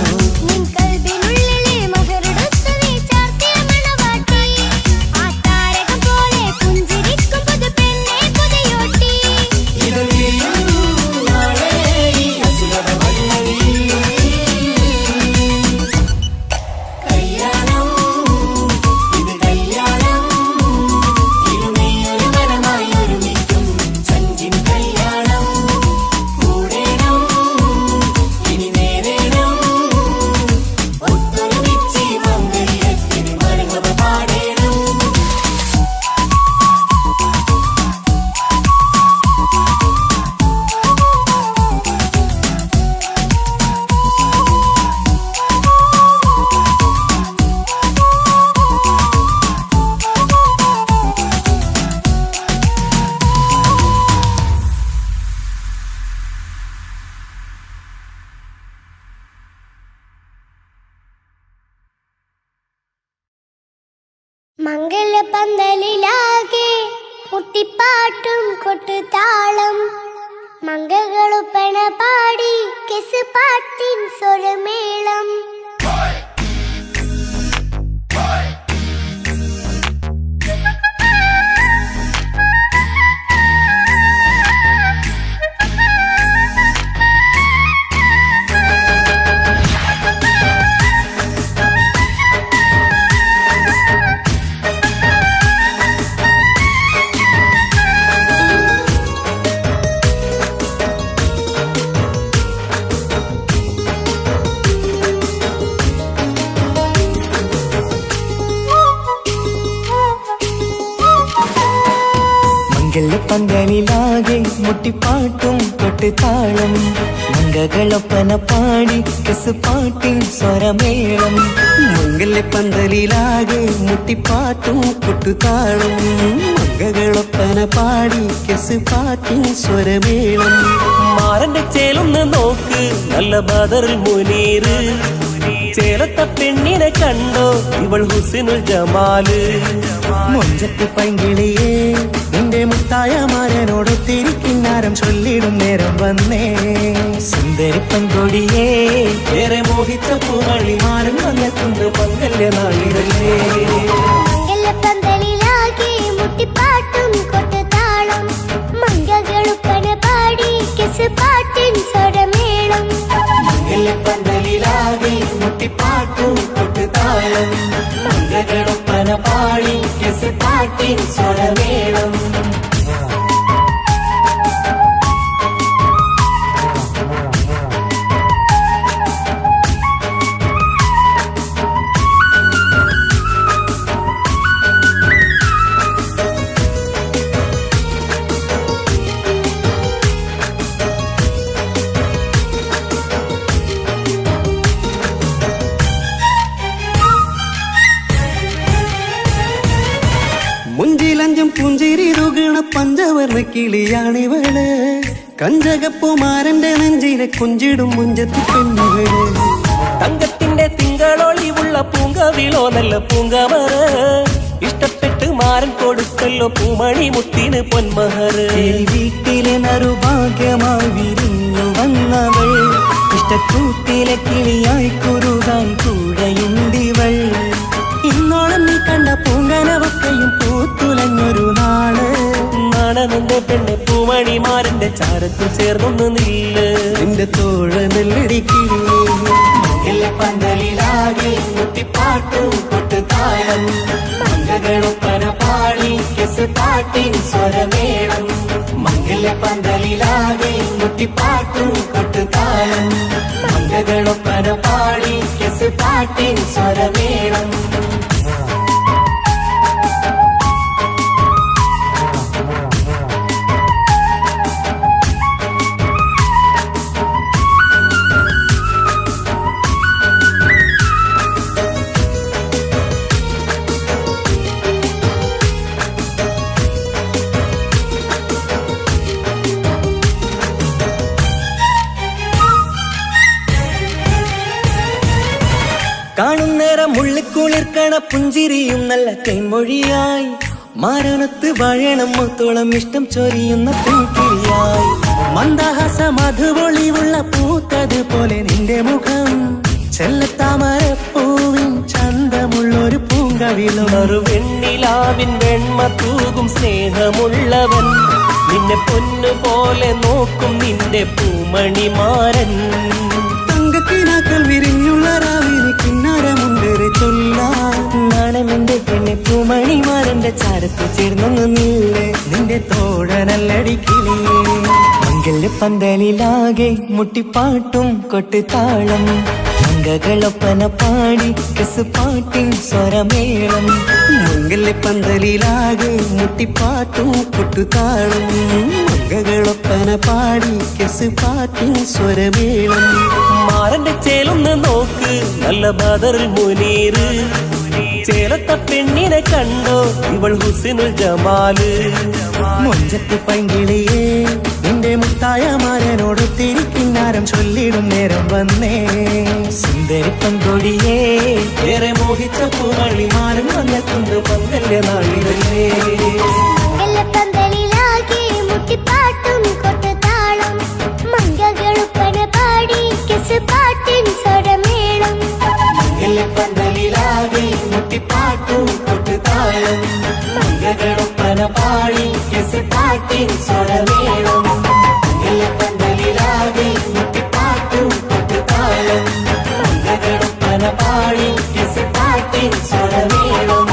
മംഗലപന്തലിലാകെ മുട്ടിപ്പാട്ടും കൊട്ടുതാളം, മംഗളുപ്പണ പാടി കെസ് പാട്ടിൻ സ്വരമേളം. പന്തലിലാകെ മുട്ടിപ്പാട്ടും കൊട്ടുതാളം, മംഗളൊപ്പന പാടി കെസ് പാട്ടിൻ സ്വരമേളം. മംഗലപ്പന്തലിലാകെ മുട്ടിപ്പാട്ടും കൊട്ടുതാളം, മംഗളൊപ്പന പാടി കെസ് പാട്ടിൻ സ്വരമേളം. മാരന്റെ ചേലൊന്ന് നോക്ക്, നല്ല ബദറുൽ മുനീറ്, ചേലത്ത പെണ്ണിനെ കണ്ടോ ഇവൾ ഹുസ്നുൽ ജമാല്. മൊഞ്ചത്തി പൈങ്കിളിയേ, നിന്റെ മുത്തായ മാരനോടൊത്തിരിക്കിന്നാരം ചൊല്ലിടും നേരം വന്നേ. സുന്ദരി പെൺകൊടിയേ, ഏറെ മോഹിച്ച പൂവളി മാരൻ വന്നെത്തുന്ന മംഗല്യ നാളിതല്ലേ. മംഗലപന്തലിലാകെ മുട്ടിപ്പാട്ടും കൊട്ടുതാളം, മംഗളുപ്പന പാടി കെസ് പാട്ടിൻ സ്വരമേളം. മംഗലപന്തലിലാകെ മുട്ടിപ്പാട്ടും കൊട്ടുതാളം, മംഗളൊപ്പന പാടി കെസ് പാട്ടിൻ സ്വരമേളം. മുഞ്ചിലഞ്ചും പുഞ്ചിരി തുകണ പഞ്ചവർണ്ണ കിളിയാണിവള് കഞ്ചകപ്പുമാരന്റെ നെഞ്ചിലെ കുഞ്ചിടും മുഞ്ചത്തി പെണ്ണുകള് തങ്കത്തിന്റെ തിങ്കളൊളിവുള്ള പൂങ്കവിളോ നല്ല പൂങ്കമറ ഇഷ്ടപ്പെട്ട് മാരൻ കൊടുക്കല്ലോ പൂമണി മുത്തിന് പൊന്മഹറ് വീട്ടിലെ നറുഭാഗ്യമായി വിരിഞ്ഞു വന്നവൾ ഇഷ്ടക്കൂട്ടിലെ കിളിയായി കുറുകാൻ കൂടെയുണ്ടിവൾ ഇന്നോളം നീ കണ്ട പൂങ്കനവക്കയും പൂത്തുലഞ്ഞൊരു നാള് നാണമെന്റെ പെണ്ണെ പൂമണിമാരന്റെ ചാരത്തിൽ ചേർന്നൊന്ന് നില്ല് നിന്റെ തോഴ നെല്ലടിക്കില്ലേ പന്തലിലാകെ മുട്ടിപ്പാട്ടും കൊട്ടുതാളം മംഗളൊപ്പന പാടി കെസ് പാട്ടിൻ സ്വരമേളം മംഗല പന്തലിലാകെ മുട്ടിപ്പാട്ടും കൊട്ടുതാളം മംഗളൊപ്പന പാടി കെസ് പാട്ടിൻ സ്വരമേളം കാണും നേരം മുള്ളിക്കുളിർക്കണ പുഞ്ചിരിയും നല്ല കൈമൊഴിയായി മാരണത്ത് വാഴണം മൊത്തോളം ഇഷ്ടം ചൊരിയുന്ന പൂക്കിരിയായി മന്ദഹാസ മധുപൊളിവുള്ള പൂത്തത് പോലെ നിന്റെ മുഖം ചെല്ലത്താമരപ്പൂവിൻ ചന്തമുള്ളൊരു പൂങ്കവിലും വെണ്ണിലാവിൻ വെണ്മ തൂകും സ്നേഹമുള്ളവൻ നിന്നെ പൊന്നുപോലെ നോക്കും നിന്റെ പൂമണിമാരൻ തങ്കക്കിനാക്കൾ വിരിഞ്ഞുള്ള രാവിലെ കിന്നാരമുണ്ടേറെ നാണമെന്റെ പെണ്ണെ പൂമണിമാരന്റെ ചാരത്ത് ചേർന്നൊന്ന് നില്ലേ നിന്റെ തോഴനല്ലടിക്കിളിയേ മംഗല്യ പന്തലിലാകെ മുട്ടിപ്പാട്ടും കൊട്ടുതാളം മംഗളൊപ്പന പാടി കെസ് പാട്ടിൻ സ്വരമേളം മംഗല്യ പന്തലിലാകെ മുട്ടിപ്പാട്ടും കൊട്ടുതാളം മംഗളൊപ്പന പാടി കെസ് പാട്ടിൻ സ്വരമേളം മാരന്റെ ചേലൊന്ന് നോക്ക് നല്ല ബദറിൽ മുനീറ് ചേലത്ത പെണ്ണിനെ കണ്ടോ ഇവൾ ഹുസിനുൽ ജമാല് മൊഞ്ചത്തി പൈങ്കിളിയേ നിന്റെ മുത്തായ മാരനോട് തിരിക്കിന്നാരം ചൊല്ലിടും നേരം വന്നേ സുന്ദരി പങ്കൊടിയേ ഏറെ മോഹിച്ച പൂമണിമാരൻ വന്നെത്തുന്നു പങ്കല്യ നാളിലേ മംഗലപ്പന്തലിലാകെ മുട്ടിപ്പാട്ടും കൊട്ടുതാളം മംഗളൊപ്പന പാടി കെസ് പാട്ടിൻ സ്വരമേളം പന്തലിലാകെ മുട്ടിപ്പാട്ടും കൊട്ടുതാളം മംഗളൊപ്പന പാടി കെസ് പാട്ടിൻ സ്വരമേളം പന്തലിലാകെ മുട്ടിപ്പാട്ടും കൊട്ടുതാളം മംഗളൊപ്പന പാടി കെസ് പാട്ടിൻ സ്വരമേളം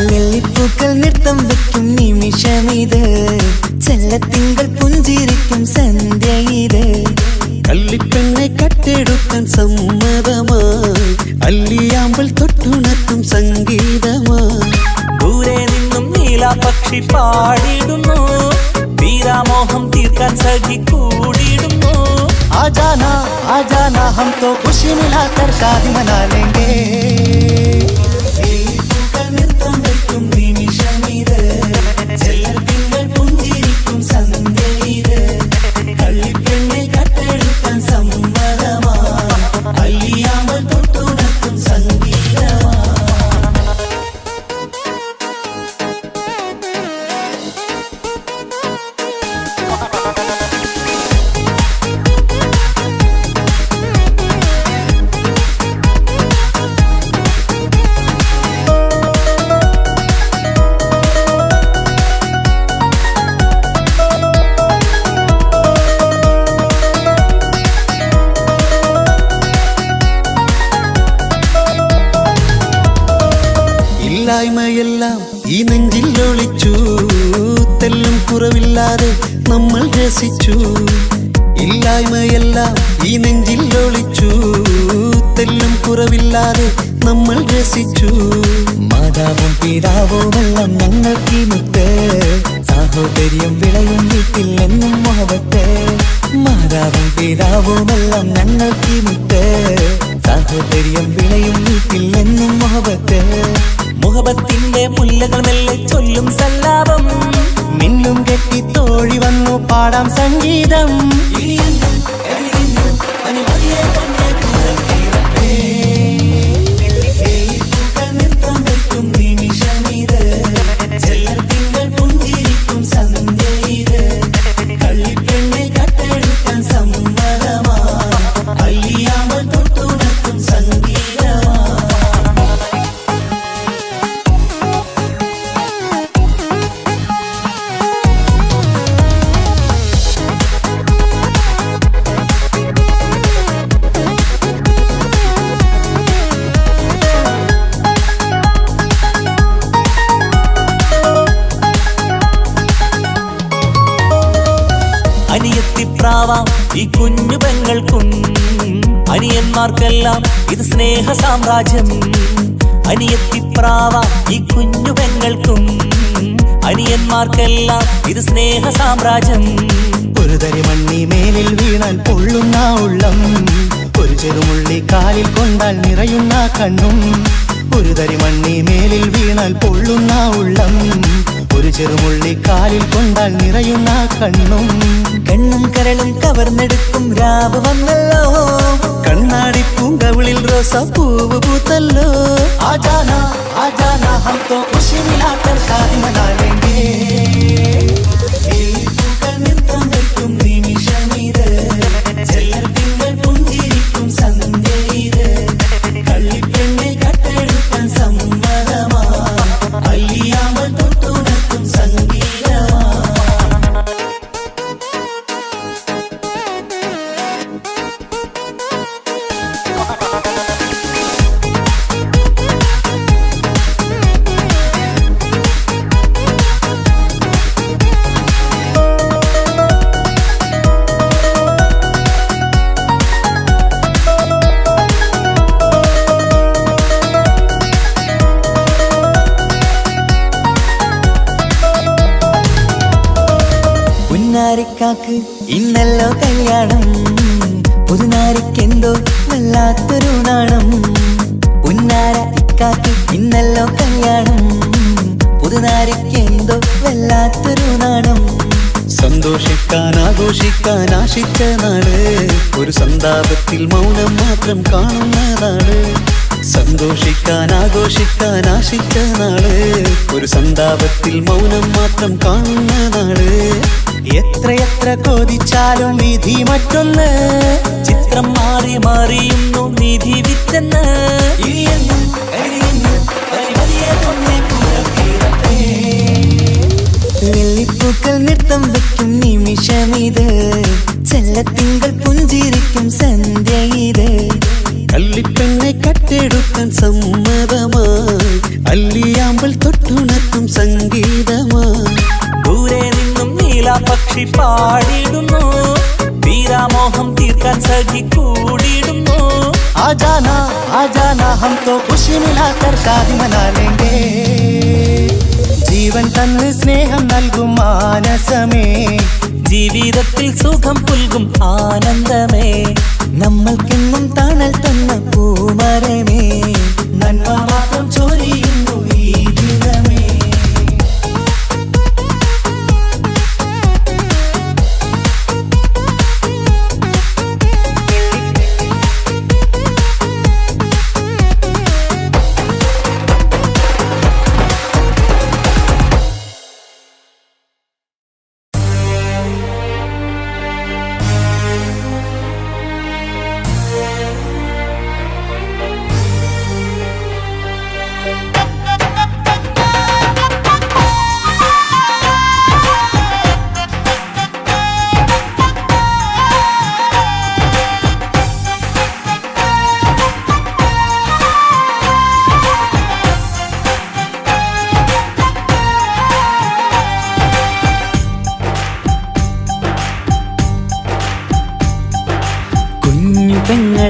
നെല്ലിപ്പൂക്കൾ നൃത്തം വെക്കും നിമിഷമിത് ചെല്ലത്തിങ്കൾ പുഞ്ചിരിക്കും സന്ധ്യ ഇത് കള്ളിപ്പെണ്ണെ കട്ടെടുക്കാൻ സമ്മതമായി അല്ലിയാമ്പൽ തൊട്ടുണർത്തും സംഗീതമായി ദൂരെ നിന്നും നീലാപക്ഷി പാടിടുന്നു വീരാമോഹം തീർക്കാൻ സഖി കൂടിയിടുന്നു आजाना आजाना हम तो खुशी मिलाकर शादी मना लेंगे നൃത്തം വെക്കും നിമിഷമിത് ചെല്ലത്തിങ്കൾ പുഞ്ചിരിക്കും സന്ധ്യ ഇത് കള്ളിപ്പെണ്ണെ കട്ടെടുക്കാൻ സമ്മതമായി അല്ലിയാമ്പൽ തൊട്ടുണർത്തും സംഗീതമായി രസിച്ചു ഇല്ലായ്മയെല്ലാം ഈ നെഞ്ചിൽ ഒളിച്ചു തെല്ലും കുറവില്ലാതെ നമ്മൾ രസിച്ചു മാതാവും പിതാവുമെല്ലാം ഞങ്ങൾക്ക് മുത്ത് സാഹോദര്യം വിളയും വീട്ടിൽ എന്നും മുഹബത്ത് മാതാവും പിതാവുമെല്ലാം ഞങ്ങൾക്ക് മുത്ത് സാഹോദര്യം വിളയും വീട്ടിൽ എന്നും മുഹബത്ത് മുഹബത്തിന്റെ മുല്ലകൾ മെല്ലെ ചൊല്ലും സല്ലാപം മിന്നും കെട്ടി തോഴി വന്നു പാടാം സംഗീതം അനിയത്തിപ്രാവാം ഈ കുഞ്ഞു പെങ്ങൾക്കും അനിയന്മാർക്കെല്ലാം ഇത് സ്നേഹ സാമ്രാജ്യം അനിയത്തിപ്രാവാം ഈ കുഞ്ഞു പെങ്ങൾക്കും അനിയന്മാർക്കെല്ലാം ഇത് സ്നേഹ സാമ്രാജ്യം ഒരു തരി മണ്ണി മേലിൽ വീണാൽ പൊള്ളുന്ന ഉള്ളം ഒരു ചെറുമുള്ളി കാലിൽ കൊണ്ടാൽ നിറയുന്ന കണ്ണും ഒരു തരി മണ്ണി മേലിൽ വീണാൽ പൊള്ളുന്ന ഉള്ളം ഒരു ചെറുമുള്ളി കാലിൽ കൊണ്ടാൽ നിറയുന്ന കണ്ണും കണ്ണും കരളും കവർന്നെടുക്കും രാവ് വന്നല്ലോ കണ്ണാടി പൂങ്കവിളിൽ റോസാപ്പൂവ് പൂത്തല്ലോ ആജാന ആജാന ഹം തോ ഖുശി മിലാകർ ഷാദി മനാ ലേംഗേ നൃത്തം വയ്ക്കും നിമിഷമിത് ചെല്ലത്തിങ്കൾ പുഞ്ചിരിക്കും സന്ധ്യ ഇത് കള്ളിപ്പെണ്ണെ കട്ടെടുക്കാൻ സമ്മതമാ അല്ലിയാമൽ തൊട്ടുണർത്തും സംഗീതമാ പുന്നാരിക്കാക്ക് ഇന്നല്ലോ കല്യാണം പുതുനാരിക്കെന്തോ വല്ലാത്തൊരു നാണം പുന്നാര ഇക്കാക്ക് ഇന്നല്ലോ കല്യാണം പുതുനാരിക്കെന്തോ വല്ലാത്തൊരു നാണം സന്തോഷിക്കാൻ ആഘോഷിക്കാൻ ആശിച്ച നാട് ഒരു സന്താപത്തിൽ മൗനം മാത്രം കാണുന്ന നാട് സന്തോഷിക്കാൻ ആഘോഷിക്കാൻ ആശിച്ച നാട് ഒരു സന്താപത്തിൽ മൗനം മാത്രം കാണുന്ന നാട് എത്രയെത്ര കൊതിച്ചാലും വിധി മറ്റൊന്ന് ചിത്രം മാറി മാറിയുന്നു നിധി വിറ്റെന്ന് വെള്ളിപ്പൂക്കൾ നൃത്തം വെക്കും നിമിഷമിത് ചെല്ലത്തിങ്കൾ പുഞ്ചിരിക്കും സന്ധ്യ ഇത് കള്ളിപ്പെണ്ണെ കട്ടെടുക്കാൻ സമ്മതമായി അല്ലിയാമ്പൽ തൊട്ടുണർത്തും സംഗീതമായി ദൂരെ നിന്നും നീലാപക്ഷി പാടിയിടുന്നു വീരാമോഹം തീർക്കാൻ സഖി കൂടിയിടുന്നു ആജാന ആജാന ഹം തോ ഖുശി മിലാകർ ഷാദി മനാ ലേംഗേ ജീവൻ തന്ന് സ്നേഹം നൽകും മാനസമേ ജീവിതത്തിൽ സുഖം പുൽകും ആനന്ദമേ നമ്മൾക്കെന്നും തണൽ തന്ന പൂമരമേ നന്മ മാത്രം ചൊരിയുന്നു ഈ ദിനമേ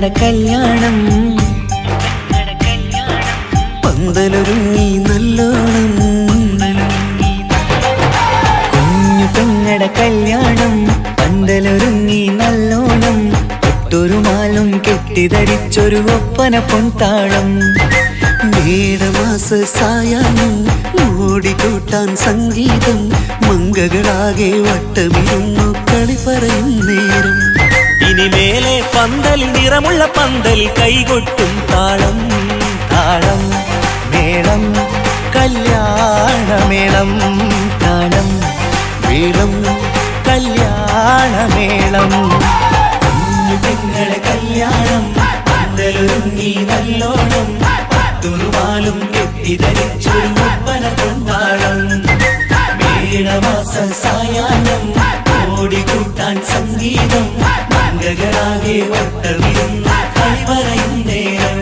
പെങ്ങടെ കല്യാണം പന്തലൊരുങ്ങി നല്ലോണം കുഞ്ഞു പെങ്ങടെ കല്യാണം പന്തലൊരുങ്ങി നല്ലോണം ഒട്ടൊരു മാലും കെട്ടിധരിച്ചൊരു ഒപ്പന പൊൻതാളം മേടമാസ സായാഹ്നം ഓടിക്കൂട്ടാൻ സംഗീതം മംഗകളാകെ വട്ടമിരുന്നു കളി പറയും നേരം ഇനിമേലെ പന്തൽ നിറമുള്ള പന്തൽ കൈകൊട്ടും താളം താളം മേളം കല്യാണമേളം താളം മേളം കല്യാണമേളം കുഞ്ഞു പെങ്ങളെ കല്യാണം പന്തലൊരുങ്ങി നല്ലോണം തുറുമാലും കെട്ടിധരിച്ചൊരു ഒപ്പന പൊൻതാളം മേടമാസ സായാഹ്നം ഓടിക്കൂട്ടാൻ സംഗീതം മംഗകളാകെ വട്ടമിരുന്ന് കളി പറയും നേരം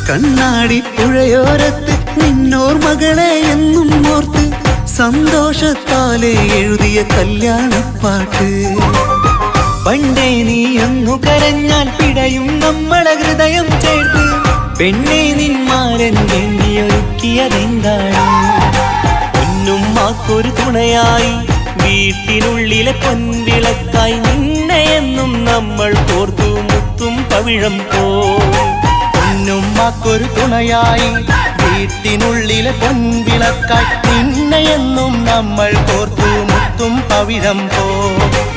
കണ്ണാടി പുഴയോരത്ത് നിന്നോർമകളെ എന്നും ഓർത്ത് സന്തോഷത്താലെ എഴുതിയ കല്യാണപ്പാട്ട് പണ്ടേ നീ ഒന്നു കരഞ്ഞാൽ പിടയും നമ്മളെ ഹൃദയം ചേർത്ത് പെണ്ണെ നിന്മാരൻ വേണ്ടിയൊരുക്കിയതെന്താണ് പൊന്നുമ്മാക്കൊരു തുണയായി വീട്ടിനുള്ളിലെ പൊൻവിളക്കായി നിന്നെയെന്നും നമ്മൾ കോർത്തു മുത്തും പവിഴം പോ പൊന്നുമ്മാക്കൊരു തുണയായി വീട്ടിനുള്ളിലെ പൊൻവിളക്കായി നിന്നെയെന്നും നമ്മൾ കോർത്തു മുത്തും പവിഴം പോ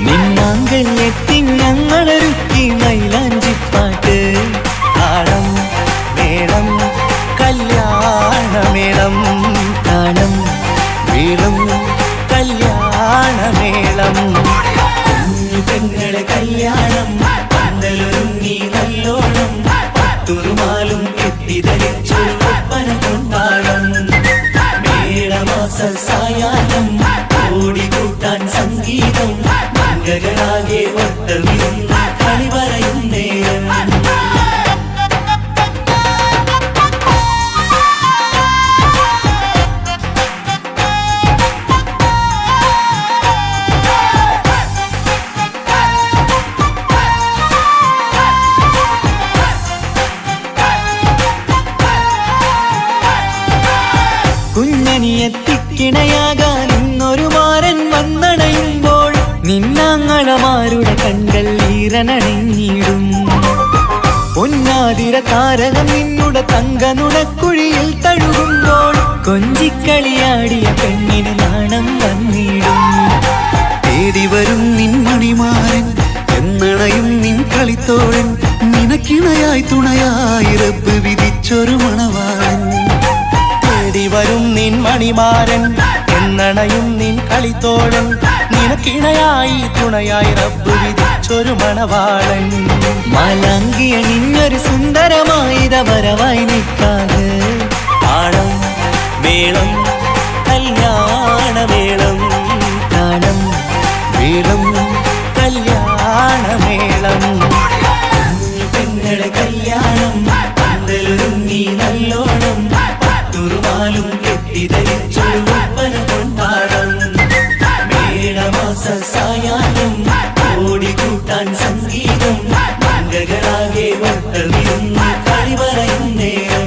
നിന്നാങ്കൾ എത്തി ഞങ്ങളൊരുക്കി മൈലാഞ്ചിപ്പാട്ട് താളം മേളം കല്യാണമേളം താളം മേളം കല്യാണമേളം കുഞ്ഞു പെങ്ങളെ കല്യാണം പന്തലൊരുങ്ങി നല്ലോണം തുറുമാലും കെട്ടിധരിച്ചൊരു ഒപ്പന പൊൻതാളം മേടമാസ സായാഹ്നം ഓടിക്കൂട്ടാൻ സംഗീതം മംഗകളാകെ വട്ടമിരുന്ന് കളി പറയും നേരം കുഞ്ഞനിയെത്തിക്കിണയാകാൻ ഇന്നൊരു മാരൻ വന്നണയുമ്പോൾ നിന്നാങ്ങളമാരുടെ കൺകൾ ഈറനണിഞ്ഞിടും പൊന്നാതിര താരകം നിന്നുടെ തങ്കനുടക്കുഴിയിൽ തഴുകുമ്പോൾ കൊഞ്ചിക്കളിയാടിയ പെണ്ണിന് നാണം വന്നിടും തേടി വരും നിൻ മണിമാരൻ എന്നണയും നിൻ കളിത്തോഴൻ നിനക്കിണയായി തുണയായി റബ്ബ് വിധിച്ചൊരു മണവാളൻ തേടി വരും നിൻ മണിമാരൻ എന്നണയും നിൻ കളിത്തോഴൻ നിനക്കിണയായി തുണയായി റബ്ബ് വിധിച്ചൊരു മണവാളൻ മാലാങ്കിയ നിന്നൊരു സുന്ദരമായിത വരവായി നിൽക്കാതെ താളം മേളം കല്യാണമേളം താളം മേളം കല്യാണമേളം പെങ്ങളെ കല്യാണം പന്തലൊരുങ്ങി നല്ലോണം തുറുമാലും കെട്ടിധരിച്ചൊരു ഒപ്പന പൊൻതാളം മേടമാസ സായാഹ്നം ഓടിക്കൂട്ടാൻ സംഗീതം മംഗകളാകെ വട്ടമിരുന്ന് കളി പറയും നേരം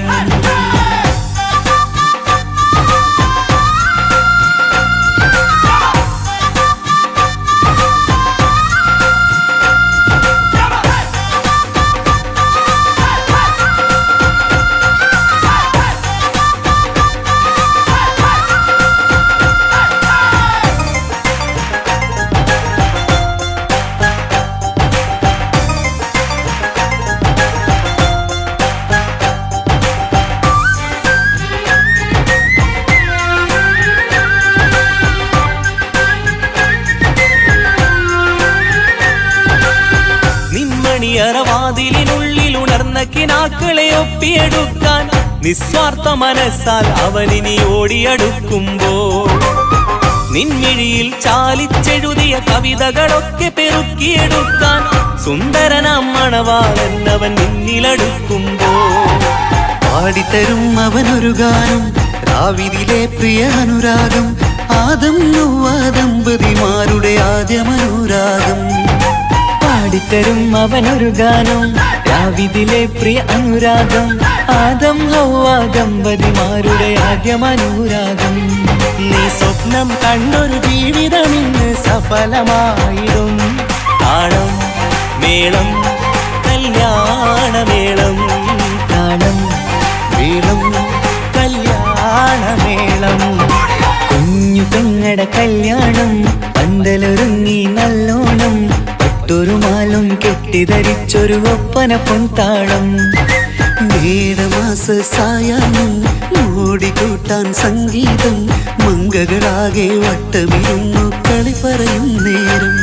മക്കളെ ഒപ്പിയെടുക്കാൻ നിസ്വാർത്ഥ മനസ്സാൽ അവനിനി ഓടിയടുക്കുമ്പോൾ നിൻമിഴിയിൽ ചാലിച്ചെഴുതിയ കവിതകളൊക്കെ പെറുക്കിയെടുക്കാൻ സുന്ദരനാം മണവാളൻ അവൻ നിന്നിലടുക്കുമ്പോൾ പാടിത്തരും അവനൊരു ഗാനം രാവിലെ പ്രിയ അനുരാഗം ആദം നൗവ ദമ്പതിമാരുടെ ആദ്യമനുരാഗം പാടിത്തരും അവനൊരു ഗാനം രാവിലെ പ്രിയ അനുരാഗം ആദം ഹൗവ ദമ്പതിമാരുടെ ആദ്യമനുരാഗം നീ സ്വപ്നം കണ്ടൊരു ജീവിതം ഇന്ന് സഫലമായിടും താളം മേളം കല്യാണമേളം താളം മേളം കല്യാണമേളം കുഞ്ഞു പെങ്ങട കല്യാണം പന്തലൊരുങ്ങി നല്ലോണം പട്ടൊരു മാലും കെട്ടിധരിച്ചൊരു ഒപ്പന പൊൻതാളം മേടമാസ സായാഹ്നം ഓടിക്കൂട്ടാൻ സംഗീതം മംഗകളാകെ വട്ടമിരുന്നു കളി പറയും നേരം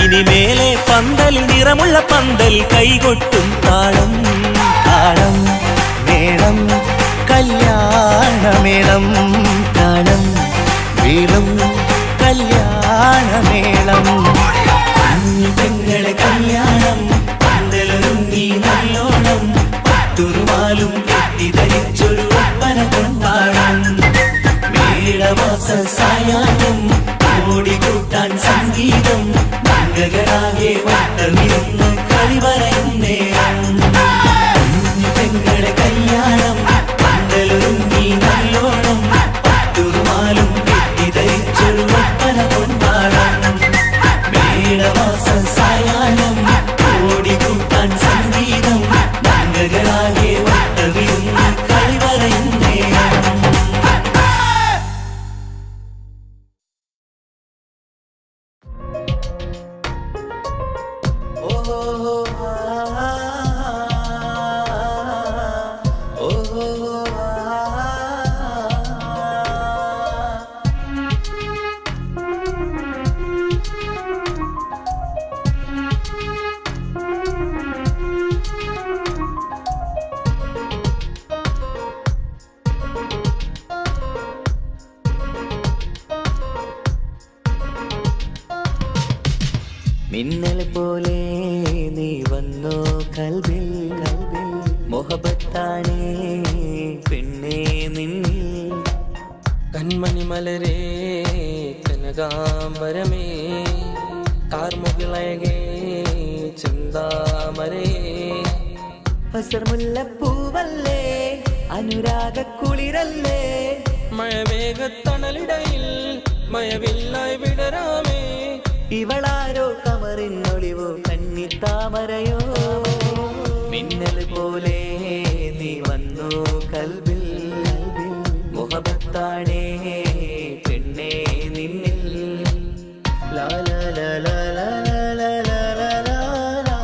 ഇനി മേലെ പന്തലിൽ നിറമുള്ള പന്തൽ കൈകൊട്ടും താളം താളം മേളം കല്യാണമേളം താളം മേളം കല്യാണമേളം കുഞ്ഞു പെങ്ങളെ കല്യാണം പന്തലൊരുങ്ങി നല്ലോണം പട്ടുറുമാലും കെട്ടിധരിച്ചൊരു ഒപ്പന കൊണ്ടാടം മേടമാസ സായാഹ്നം ഓടിക്കൂട്ടാൻ സംഗീതം മംഗകളാകെ വട്ടമിരുന്ന് കളി പറയും നേരം കുഞ്ഞു പെങ്ങളെ കല്യാണം പന്തലൊരുങ്ങി നല്ലോണം പട്ടുറുമാലും കെട്ടിധരിച്ചൊരു ഒപ്പന കൊണ്ടാടം മേടമാസ സായാഹ്നം ഓടിക്കൂട്ടാൻ സംഗീതം മംഗകളാകെ വട്ടമിരുന്ന് കളി പറയും നേരം മിന്നൽ പോലെ നീ വന്നോ കൽബിൽ മൊഹബത്താണേ പെണ്ണേ നിന്നിൽ കൺമണി മലരേ കനകാംബരമേ കാർമുകിളകേ ചിന്താമരേ അസർമുല്ലപ്പൂവല്ലേ അനുരാഗക്കുളിരല്ലേ മഴവേഗത്തണലിടയിൽ മയവില്ലായി വിടരാമേ ഇവളാരോ കമറിനൊളിവോ കന്നിത്താമരയോ മിന്നൽ പോലെ നീ വന്നു കൽബിൽ മുഹബത്താണേ പെണ്ണേ നിന്നിൽ ലാ ലാ ലാ ലാ ലാ ലാ ലാ ലാ ലാ ലാ.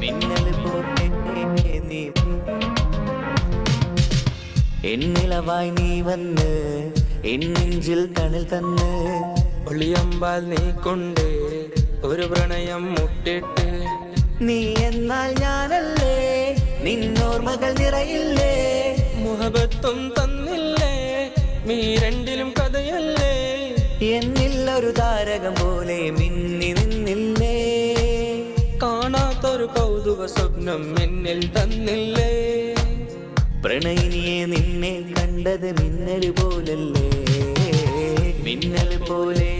മിന്നൽ പോലെ നീ എന്നിലവായി നീ വന്ന് എന്നെഞ്ചിൽ തണൽ തന്ന് ഒളിയമ്പാൽ നീ കൊണ്ട് ഒരു പ്രണയം മുട്ടിട്ട് നീ എന്നാൽ ഞാനല്ലേ നിന്നോർമകൾ നിറയില്ലേ മുഹബത്തും തന്നില്ലേ നീ രണ്ടിലും കഥയല്ലേ എന്നിൽ ഒരു താരകം പോലെ മിന്നി നിന്നില്ലേ കാണാത്തൊരു കൗതുക സ്വപ്നം എന്നിൽ തന്നില്ലേ പ്രണയിനിയെ നിന്നെ കണ്ടത് മിന്നൽ പോലല്ലേ മിന്നൽ പോലെ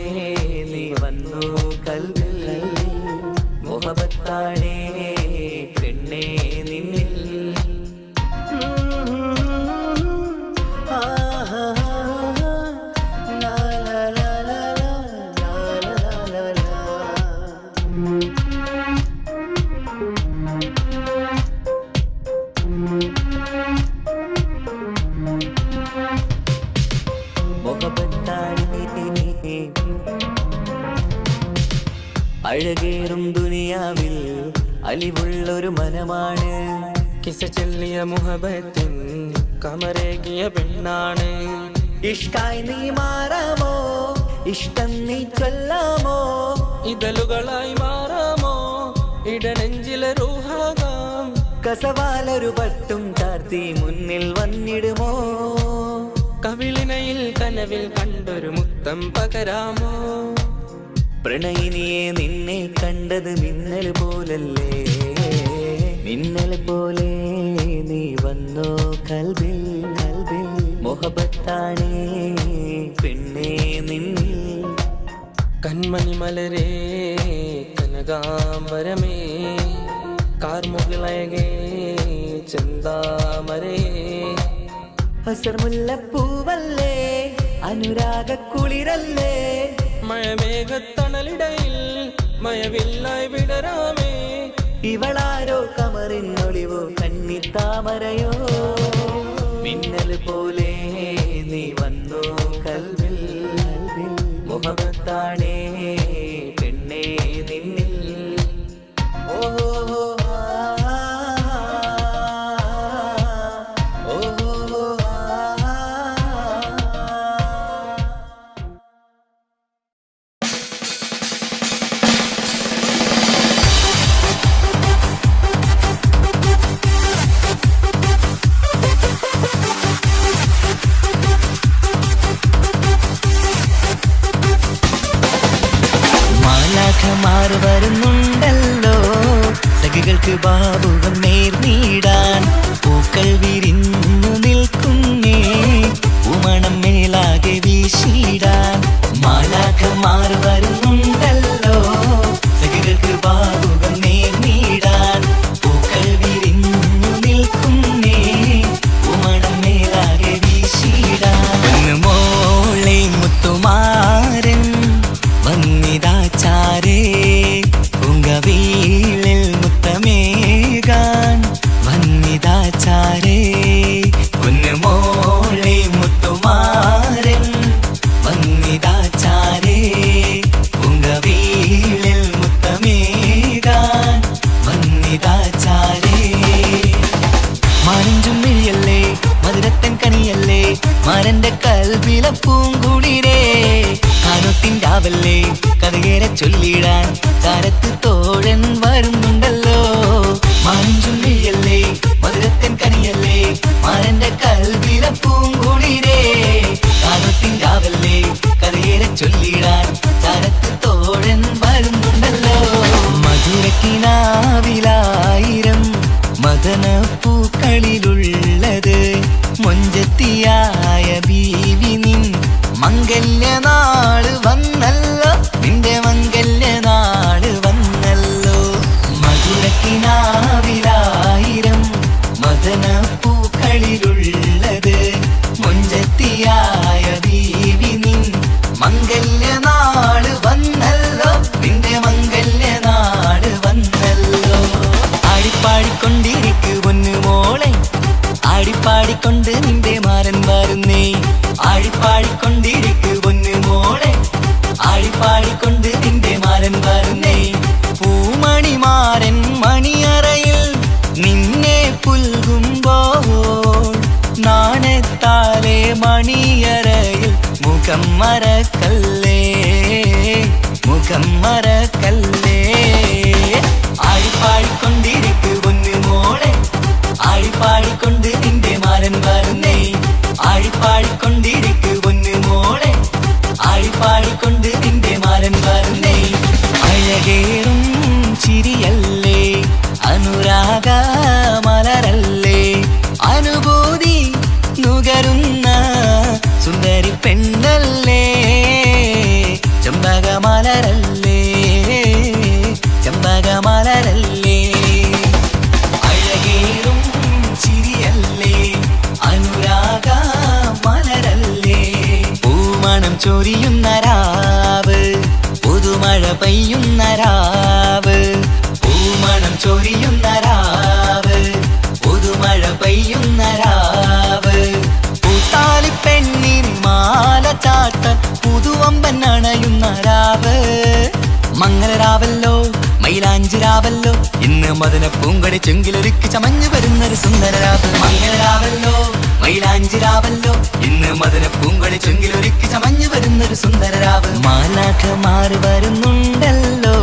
നീ വന്നു കൽബിൽ മുഹബത്താണേ പെണ്ണേ നിന്നിൽ അഴകേറും ദുനിയാവിൽ അലിവുള്ളൊരു മനമാണ് കിസ ചൊല്ലിയ മുഹബത്തിൻ കമരേകിയ പെണ്ണാണ്. ഇഷ്കായി നീ മാറാമോ, ഇഷ്ടം നീ ചൊല്ലാമോ, ഇതളുകളായി മാറാമോ, ഇടനെഞ്ചിലെ റൂഹാകാം. കസവാലൊരു പട്ടും ചാർത്തി മുന്നിൽ വന്നിടുമോ, കവിളിനയിൽ കനവിൽ കണ്ടൊരു മുത്തം പകരാമോ. പ്രണയിനിയെ നിന്നെ കണ്ടത് മിന്നൽ പോലല്ലേ, മിന്നൽ പോലെ നീ വന്നോ കൽബിൽ, കൽബിൽ മുഹബത്താണേ പെണ്ണേ നിന്നിൽ. കൺമണി മലരേ കനകാംബരമേ, കാർമുകിളയകേ ചെന്താമരേ. ഹസർമുല്ലപ്പൂവല്ലേ അനുരാഗ കുളിരല്ലേ, മഴമേഘത്തണലിടയിൽ മയവില്ലായി വിടരാമേ. ഇവളാരോ കമറിനൊളിവോ കന്നിത്താമരയോ, മിന്നൽ പോലെ നീ വന്നോ കൽവിൽ, കൽവിൽ മുഹബത്താണേ പെണ്ണേ നിന്നിൽ. ഓഹോ മാലാഖമാർ വരുന്നുണ്ടല്ലോ, സഖികൾക്ക് ബാബുകം നേർന്നിടാൻ. പൂക്കൾ വിരിഞ്ഞു നിൽക്കുന്നേ, ഉമണം മേലാകെ വീശിടാൻ. മാലാഖമാർ വരുന്നുണ്ടല്ലോ, സഖികൾക്ക് ബാബുകം നേർന്നിടാൻ. പൂക്കൾ വിരിഞ്ഞു നിൽക്കുന്നേ, ഉമണം മേലാകെ വീശിടാൻ. മോളെ മുത്തുമാരൻ വന്നിതാചാരേ, പൂങ്കവീളിൽ മുത്തമേകാൻ വന്നിതാചാരേ. പൊന്നുമോളെ മുത്തുമാരൻ വന്നിതാചാരേ, പൂങ്കവീളിൽ മുത്തമേകാൻ വന്നിതാചാരേ. മാരഞ്ചും മിഴിയല്ലേ മധുരത്തൻ കണിയല്ലേ, മാരന്റെ കൽബിലെ പൂങ്കുളിരേ. കാനൊത്തിൻ്റാവല്ലേ കഥകേറെ ചൊല്ലിടാൻ, കാലത്ത് തോഴൻ വരുന്നുണ്ടല്ലോ. മാരഞ്ചും മിഴിയല്ലേ മധുരത്തൻ കണിയല്ലേ, മാരന്റെ കൽബിലെ പൂങ്കുളിരേ. കാനൊത്തിൻ്റാവല്ലേ കഥകേറെ ചൊല്ലിടാൻ, കാലത്ത് തോഴൻ വരുന്നുണ്ടല്ലോ. മധുരക്കിനാവിലായിരം മദനപ്പൂക്കളിലുള്ളത്, മൊഞ്ചത്തിയായ ബീവി നിൻ മംഗല്യനാള് വന്നല്ലോ, നിന്റെ മംഗല്യനാള് വന്നല്ലോ. മധുരക്കിനാവിലായിരം മദനപ്പൂക്കളിലുള്ളത്, മൊഞ്ചത്തിയായ ബീവി നിൻ മംഗല്യനാള് വന്നല്ലോ, നിന്റെ മംഗല്യനാള് വന്നല്ലോ. ആടിപ്പാടിക്കൊണ്ടിരിക്കു പൊന്നു മോളെ, ആടിപ്പാടിക്കൊണ്ട് നിന്റെ മാരൻ വരുന്നേ. ആടിപ്പാടിക്കൊണ്ടിരിക്കു പൊന്നു മോളെ, ആടിപ്പാടിക്കൊണ്ട് നിന്റെ മാരൻ വരുന്നേ. പൂമണിമാരൻ മണിയറയിൽ നിന്നെ പുൽകുമ്പോൾ, നാണത്താലെ മണിയറയിൽ മുഖം മറക്കല്ലേ, മുഖം മറക്കല്ലേ. ആടിപ്പാടിക്കൊണ്ടിരിക്കു പൊന്നു മോളെ, ആടിപ്പാടിക്കൊണ്ട് നിന്റെ മാരൻ വരുന്നേ. ആടിപ്പാടിക്കൊണ്ടിരിക്കു പൊന്നു മോളെ, ആടിപ്പാടിക്കൊണ്ട് നിന്റെ മാരൻ വരുന്നേ. അഴകേറും ചിരിയല്ലേ, അനുരാഗ മലരല്ലേ, അനുഭൂതി നുകരുന്ന സുന്ദരി പെണ്ണല്ലേ, ചെമ്പകമലരല്ലേ, ചെമ്പകമലരല്ലേ. അഴകേറും ചിരിയല്ലേ, അനുരാഗ മലരല്ലേ. പൂമണം ചൊരിയുന്ന രാവ്, പുതുമഴ പെയ്യുന്ന രാവ്. പൂമണം ചൊരിയുന്ന രാവ്, പുതുമഴ പെയ്യുന്ന രാവ്. പൂത്താലിപ്പെണ്ണിൻ മാല ചാട്ട പുതുവമ്പൻ അണയുന്ന രാവ്. മംഗളരാവല്ലോ മൈലാഞ്ചിരാവല്ലോ ഇന്ന് മദന പൂങ്കടി ചെങ്കിലൊരുക്കി ചമഞ്ഞു വരുന്നൊരു സുന്ദരരാവ് മംഗളരാവല്ലോ മൈലാഞ്ചിരാവല്ലോ ഇന്ന് മദന പൂങ്കടി ചെങ്കിലൊരുക്കി ചമഞ്ഞു വരുന്നൊരു സുന്ദരരാവ് മാലാഖമാർ വരുന്നുണ്ടല്ലോ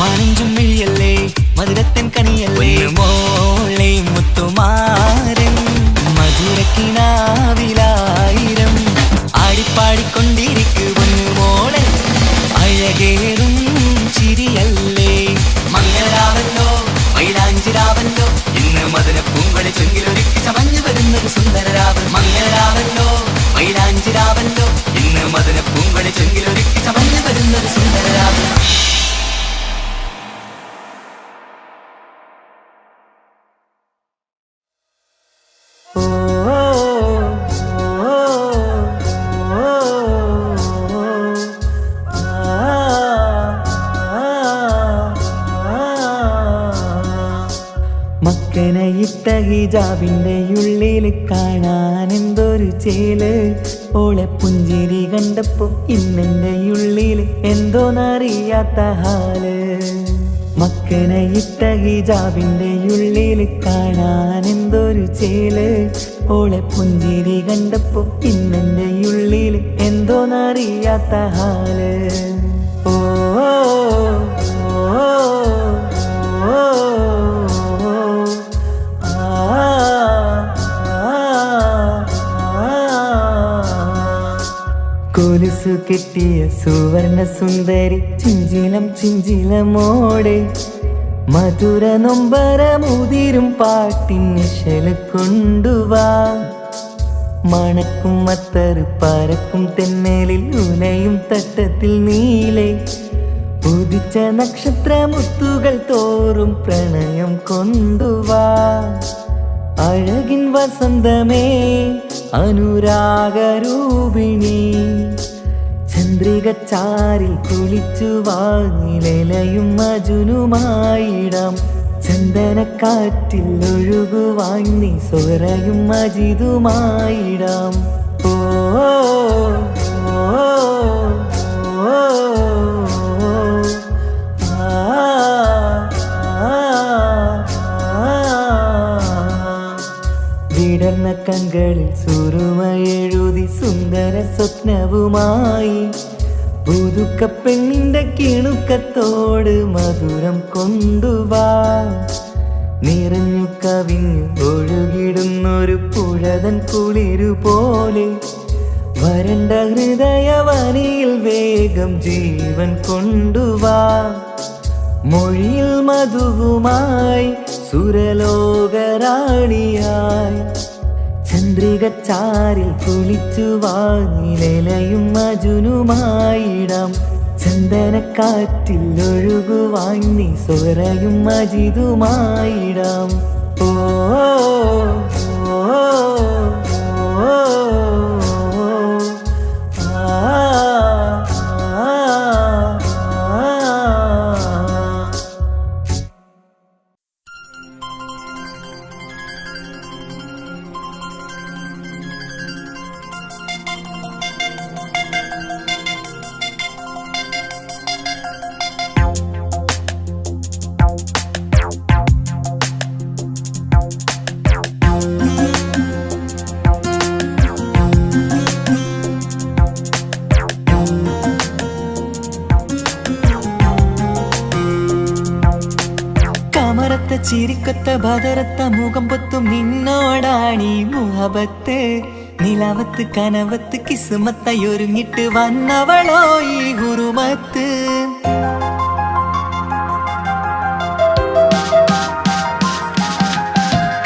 മാനഞ്ചും മിഴിയല്ലേ മധുരത്തൻ കണിയല്ലേ മോളെ മുത്തുമാരൻ മധുരക്കിനാവിലായിരം ആടിപ്പാടിക്കൊണ്ടിരിക്കുന്നു മോളെ അഴകേറും ചിരിയല്ലേ മംഗളരാവല്ലോ മൈലാഞ്ചിരാവല്ലോ ഇന്ന് മദന പൂങ്കളി ചെങ്കിലൊരുക്കി ചമഞ്ഞു വരുന്നൊരു സുന്ദരരാവ് മംഗളരാവല്ലോ മൈലാഞ്ചിരാവല്ലോ ഇന്ന് മദന പൂങ്കളി ചെങ്കിലൊരുക്കി ചമഞ്ഞു വരുന്നൊരു സുന്ദരരാവ് മക്കനയിട്ട ഹിജാബിന്റെ ഉള്ളിൽ കാണാൻ എന്തൊരു ചേല് ഓളെ പുഞ്ചിരി കണ്ടപ്പോ ഇന്നെന്റെ ഉള്ളിൽ എന്തോന്നറിയാത്ത ഹാല് മക്കനയിട്ട ഹിജാബിന്റെ ഉള്ളിൽ കാണാൻ എന്തൊരു ചേല് ഓളെ പുഞ്ചിരി കണ്ടപ്പോ ഇന്നെന്റെ ഉള്ളിൽ എന്തോന്നറിയാത്ത ഹാല് ഓ കൊലുസു കെട്ടിയ സുവർണ സുന്ദരി ചിഞ്ചിലം ചിഞ്ചിലമോടെ മധുര നൊമ്പരമുതിരും പാട്ടിൻ നിശല് കൊണ്ടുവാ മണക്കും മത്തറ് പരക്കും തെന്നലിൽ ഉലയും തട്ടത്തിൽ നീലെ ഉദിച്ച നക്ഷത്രമുത്തുകൾ തോറും പ്രണയം കൊണ്ടുവാ അഴകിൻ വസന്തമേ അനുരാഗരൂപിണി ചന്ദ്രിക ചാരിൽ കുളിച്ചു വാങ്ങിലയും മജുനുമായിടാം ചന്ദനക്കാറ്റിൽ ഒഴുകുവാൻ നീ സ്വരയും മജിതുമായിടാം ഓ വിടർന്ന കങ്കളിൽ സുറുമയെഴുതി സുന്ദര സ്വപ്നവുമായി പുതുക്ക പെണ്ണിന്റെ കിണുക്കത്തോട് മധുരം കൊണ്ടുവാ നിറഞ്ഞു കവിഞ്ഞു ഒഴുകിടുന്നൊരു പുഴതൻ കുളിരുപോലെ വരണ്ട ഹൃദയവനിയിൽ വേഗം ജീവൻ കൊണ്ടുവാ മൊഴിയിൽ മധുവുമായി സുരലോകരാണിയായി ചന്ദ്രിക ചാരിൽ കുളിച്ചു വാങ്ങിലയും മജുനുമായിടാം ചന്ദനക്കാറ്റിൽ ഒഴുകുവാൻ നീ സ്വരയും മജിതുമായിടാം ഓ ചിരിക്കൊത്ത ബദറത്ത മുഖം പൊത്തും നിന്നോടാണീ മുഹബത്ത് നിലവത്ത് കനവത്ത് കിസ്മത്തായി ഒരുങ്ങിട്ട് വന്നവളോ ഈ ഗുരുമത്ത്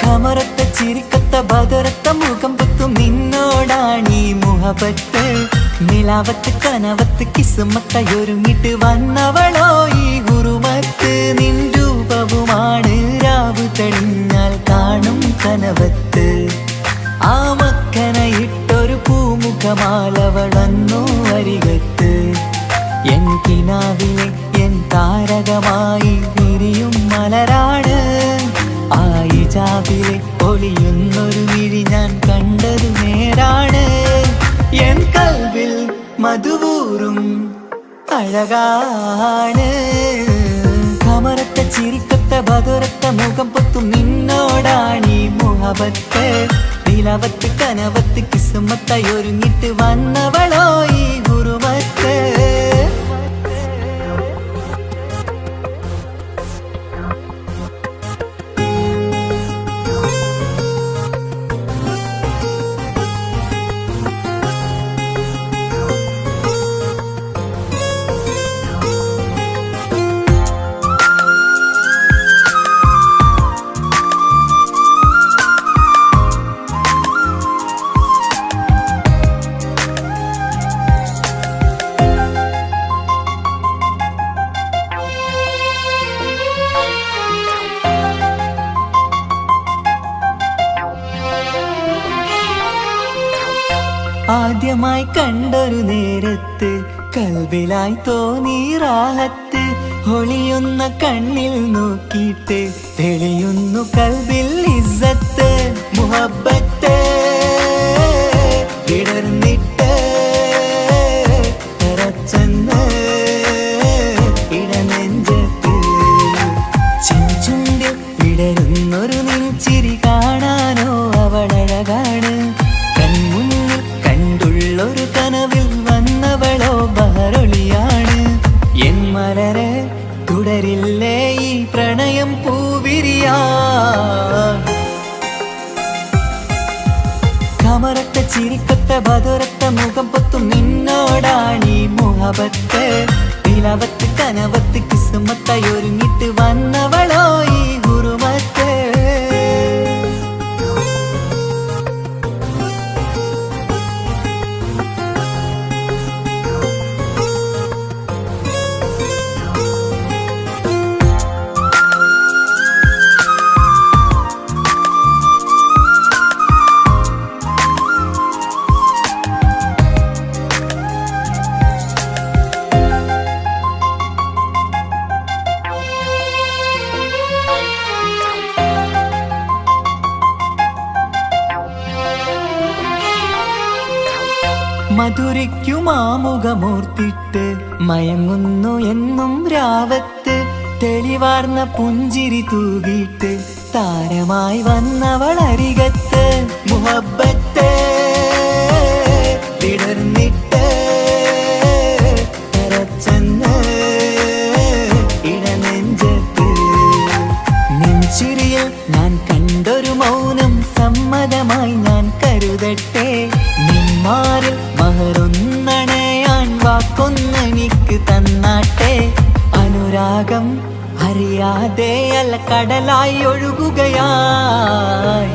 കമറത്ത ചിരിക്കൊത്ത ബദറത്ത മുഖം പൊത്തും നിന്നോടാണീ മുഹബത്ത് നിലവത്ത് കനവത്ത് കിസ്മത്തായി ഒരുങ്ങിട്ട് വന്നവളോ ഈ ഗുരുമത്ത് നിൻ രൂപവുമാണ് രാവ് തെളിഞ്ഞാൽ കാണും കനവത്ത് ആ മക്കനയിട്ടൊരു പൂമുഖമാലവളന്നു അരികത്ത് എൻ കിനാവിലെ എൻ താരകമായി വിരിയും മലരാണ് ആ ഹിജാബിലെ ഒളിയുന്നൊരു വിഴി ഞാൻ കണ്ടതു നേരാണ് എൻ കൽവിൽ മധുവൂറും അഴകാണ് കമറത്തെ ചിരിക്കത്തെ ബദുരത്തെ മുഖം പൊത്തും നിന്നോടാണീ മുഹബത്ത് നിലവത്ത് കനവത്ത് കിസ്മത്തായി ഒരുങ്ങിട്ട് വന്നവളോ ഈ ഗുരുമത്ത് ആദ്യമായി കണ്ടൊരു നേരത്ത് കൽബിലായി തോന്നി റാഹത്ത് ഒളിയുന്ന കണ്ണിൽ നോക്കിയിട്ട് തെളിയുന്നു കൽബിൽ ഇസ്സത്ത് മുഹബ്ബത്ത് വിടർന്നിട്ട് തറച്ചെന്ന് ഇടനെഞ്ചത്ത് ചെഞ്ചുണ്ടിൽ വിടരുന്നൊരു നെഞ്ചിരി കാണാനോ അവളഴകാണ് ഒരു കനവിൽ വന്നവളോ ബഹരൊളിയാണ് എൻ മലരെ തുടരില്ലേ ഈ പ്രണയം പൂവിരിയാ കമറത്തെ ചിരിക്കത്തെ ബദുരത്തെ മുഖം പൊത്തും നിന്നോടാണീ മുഹബത്ത് നിലവത്ത് കനവത്ത് കിസ്മത്തായി ഒരുങ്ങിട്ട് വന്നവളോ ഈ ഗുരുമത്ത് മധുരയ്ക്കുമാമുഖമോർത്തിട്ട് മയങ്ങുന്നു എന്നും രാവത്ത് തെളിവാർന്ന പുഞ്ചിരി തൂകിയിട്ട് താരമായി വന്നവൾ അരികത്ത് മുഹബ്ബത്ത് വിടർന്നിട്ട് തറച്ചെന്ന് ഇടനെഞ്ചത്ത് നെഞ്ചിരിയിൽ ഞാൻ കണ്ടൊരു മൗനം സമ്മതമായി ഞാൻ കരുതട്ടെ നിന്മാരിൽ മഹറൊന്നണയാൻ വാക്കൊന്നെനിക്ക് തന്നാട്ടെ അനുരാഗം അറിയാതെ അല്ല കടലായി ഒഴുകുകയായി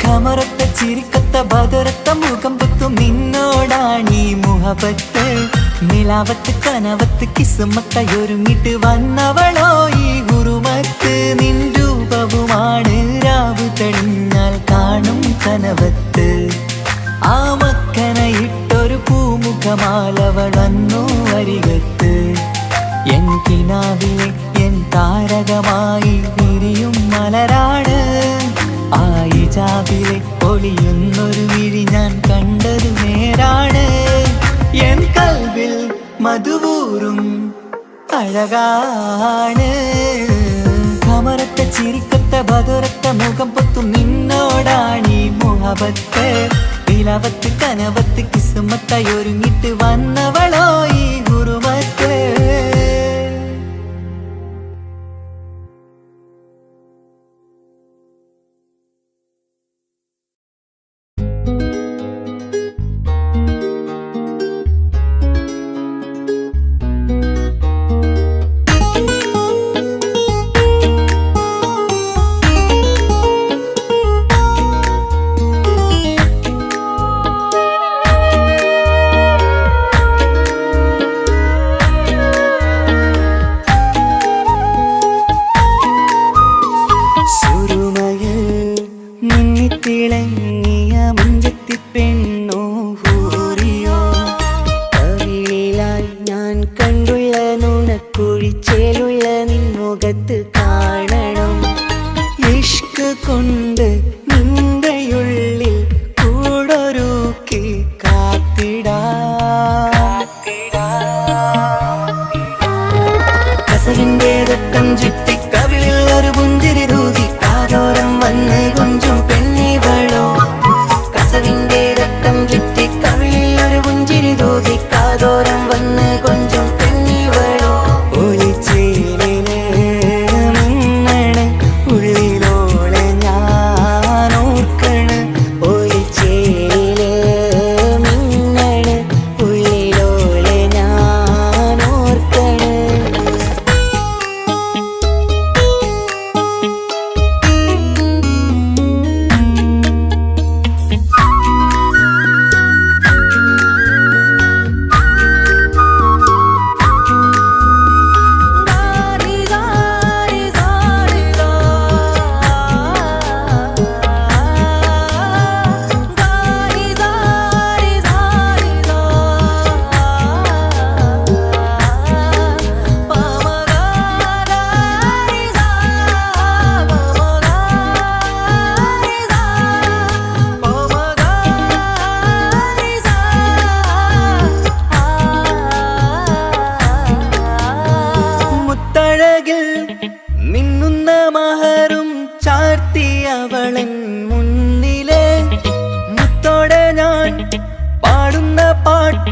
കമറത്തെ ചിരിക്കത്തെ ബദുരത്തെ മുഖം പൊത്തും നിന്നോടാണീ മുഹബത്ത് നിലാവത്ത് കനവത്ത് കിസ്മത്തായി ഒരുങ്ങിട്ട് വന്നവളോ ഈ ഗുരുമത്ത് നിൻ രൂപവുമാണ് രാവ് തെളിഞ്ഞാൽ കാണും കനവത്ത് ആ മക്കനയിട്ടൊരു പൂമുഖമാലവൾ വന്നു അരികത്ത് എൻ കിനാവിലെ എൻ താരകമായി വിരിയും മലരാണ് ആ ഇജാബിലെ ഒളിയുന്നൊരു വിഴി ഞാൻ കണ്ടതു നേരാണ് എൻ കൽവിൽ മധുവൂറും അഴകാണ് കമറത്തെ ചിരിക്കത്തെ ബദുരത്തെ മുഖം പൊത്തും നിന്നോടാണീ മുഹബത്ത് നിലവത്ത് കനവത്ത് കിസ്മത്തായി ഒരുങ്ങിട്ട് വന്നവളോ ഈ ഗുരുമത്ത്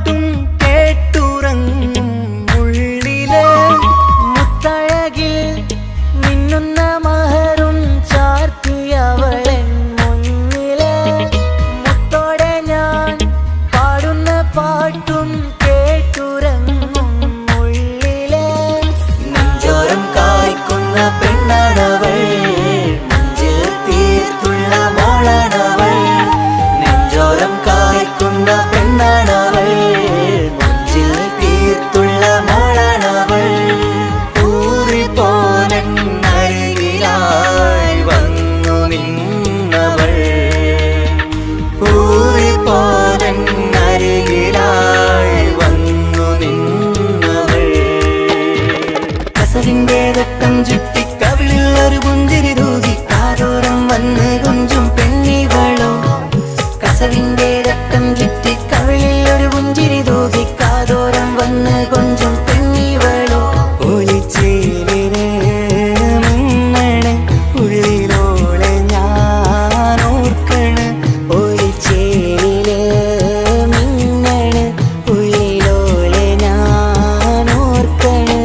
പാട്ടും കേട്ടുറങ്ങും ഉള്ളിലെ മുത്തഴകിൽ മിന്നുന്ന മഹറും ചാർത്തിയവളൻ മുന്നിലെ മുത്തോടെ ഞാൻ പാടുന്ന പാട്ടും കേട്ടുറങ്ങും ഉള്ളിലെ നെഞ്ചോരം കായ്ക്കുന്ന പെണ്ണാണവൾ നെഞ്ചിൽ തീർത്തുള്ള മോളാണവൾ നെഞ്ചോരം കായ്ക്കുന്ന പെണ്ണാണവൾ നെഞ്ചിൽ തീർത്തുള്ള മോളാണവൾ ഊറിപ്പോലൻ അരികിലായി വന്നു നിന്നവൾ ഊറിപ്പോലൻ അരികിലായി വന്നു നിന്നവൾ കസവിന്റെ രക്തം ചുറ്റി കവിളിൽ ഒരു പുഞ്ചിരി തൂകി കാതോരം വന്ന് കൊഞ്ചും പെണ്ണിവളോ കസവിന്റെ രക്തം ചുറ്റി കവിളിൽ ഒരു പുഞ്ചിരി തൂകി കാതോരം വന്ന് കൊഞ്ചും പെണ്ണിവളോ ഒളിച്ചേലിനെ മിന്നണ് ഉള്ളിലോളെ ഞാൻ ഓർക്കണ് ഒളിച്ചേലിലെ മിന്നണ് ഉള്ളിലോളെ ഞാൻ ഓർക്കണ്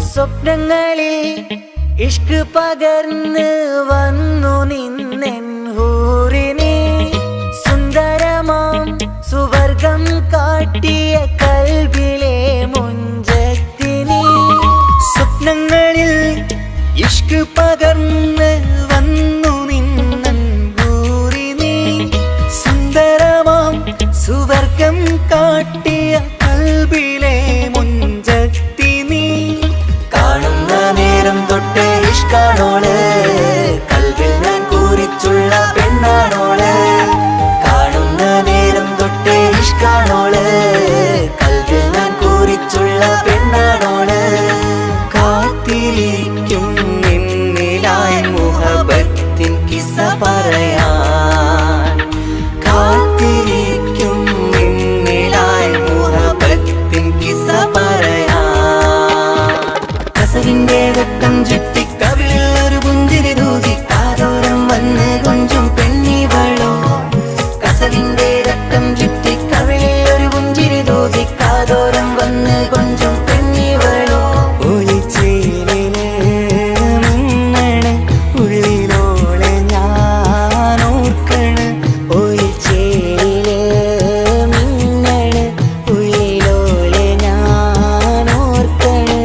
സ്വപ്നങ്ങളിൽ ഇഷ്ക് പകർന്ന് വന്നു നിന്നെൻ ഹൂറിനെ സുന്ദരമാം സുവർഗം കാട്ടിയ കൽബിലെ മുഞ്ചത്തിനി സ്വപ്നങ്ങളിൽ ഇഷ്ക് പകർന്ന് വന്നു നിന്നെൻ ഹൂറിനെ സുന്ദരമാം സുവർഗം കാട്ടിയ കൽബിലെ മുഞ്ചത്തിനി കാണുന്ന നേരം തൊട്ട് ഇഷ്കാണോള് കൽവിൽ ഞാൻ കൂറിച്ചുള്ള പെണ്ണാണോള് കാണുന്ന നേരം തൊട്ട് ഇഷ്കാണോള് കൽവിൽ ഞാൻ കൂറിച്ചുള്ള പെണ്ണാണോള് കാത്തിരിക്കും നിന്നിലായി മുഹബത്തിൻ കിസ്സ പറയാൻ കാത്തിരിക്കും നിന്നിലായി മുഹബത്തിൻ കിസ്സ പറയാൻ കസവിന്റെ രക്തം ചുറ്റി കവിളിൽ ഒരു പുഞ്ചിരി തൂകി കാതോരം വന്ന് കൊഞ്ചും പെണ്ണിവളോ കസവിന്റെ രക്തം ചുറ്റി കവിളിൽ ഒരു പുഞ്ചിരി തൂകി കാതോരം വന്ന് കൊഞ്ചും പെണ്ണിവളോ ഒളിച്ചേലിലെ മിന്നണ് ഉള്ളിലോളെ ഞാൻ ഓർക്കണ് ഒളിച്ചേലിലെ മിന്നണ് ഉള്ളിലോളെ ഞാൻ ഓർക്കണ്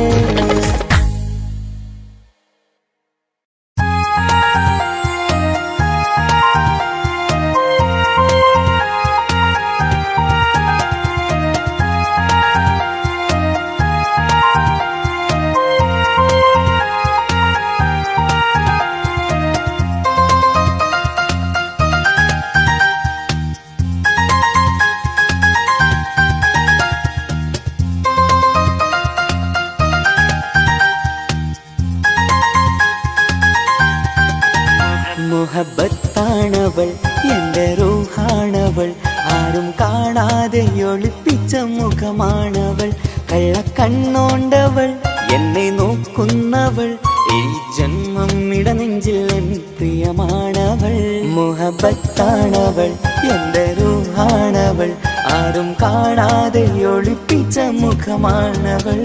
മുഹബത്താണവൾ എൻ്റെ റൂഹാണവൾ ആരും കാണാതെ ഒളിപ്പിച്ച മുഖമാണവൾ കള്ളക്കണ്ണോണ്ടവൾ എന്നെ നോക്കുന്നവൾ ഈ ജന്മം ഇടനെഞ്ചിൽ എൻ പ്രിയമാണവൾ മുഹബത്താണവൾ എൻ്റെ റൂഹാണവൾ ആരും കാണാതെ ഒളിപ്പിച്ച മുഖമാണവൾ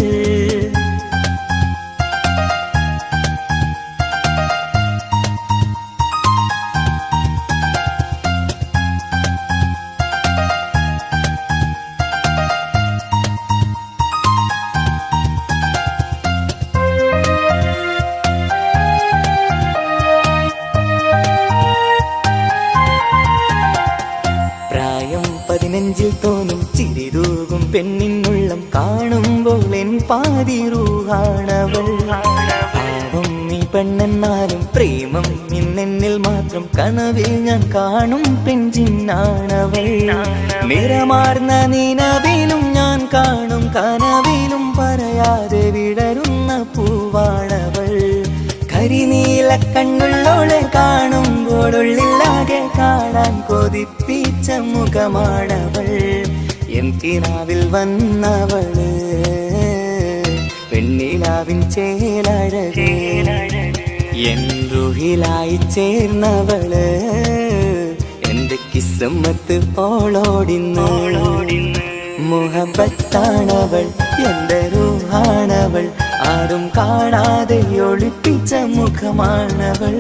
പ്രായം 15 തോന്നും ചിരിതൂകും പെണ്ണിനുള്ളം കാണുമ്പോൾ എൻ പാതി റൂഹാണവൾ പാവം നീ പെണ്ണെന്നാലും പ്രേമം ഇന്നെന്നിൽ മാത്രം കനവിൽ ഞാൻ കാണും പെഞ്ചിന്നാണവൾ നിറമാർന്ന നിലവിലും ഞാൻ കാണും കനവിലും പറയാതെ വിടരുന്ന പൂവാണവൾ കരിനീല നീലക്കണ്ണുള്ളോളെ കാണുമ്പോൾ ഉള്ളിലാകെ കാണാൻ കൊതിപ്പിച്ച മുഖമാണവൾ എൻ കിനാവിൽ വന്നവള് പെണ്ണിലാവിൻ ചേലഴകേ എൻ റുഹിലായി ചേർന്നവള് എന്റെ കിസ്മത്ത് ഓളോടിന്ന് മുഹബത്താണവൾ എന്റെ റൂഹാണവൾ ആരും കാണാതെ ഒളിപ്പിച്ച മുഖമാണവൾ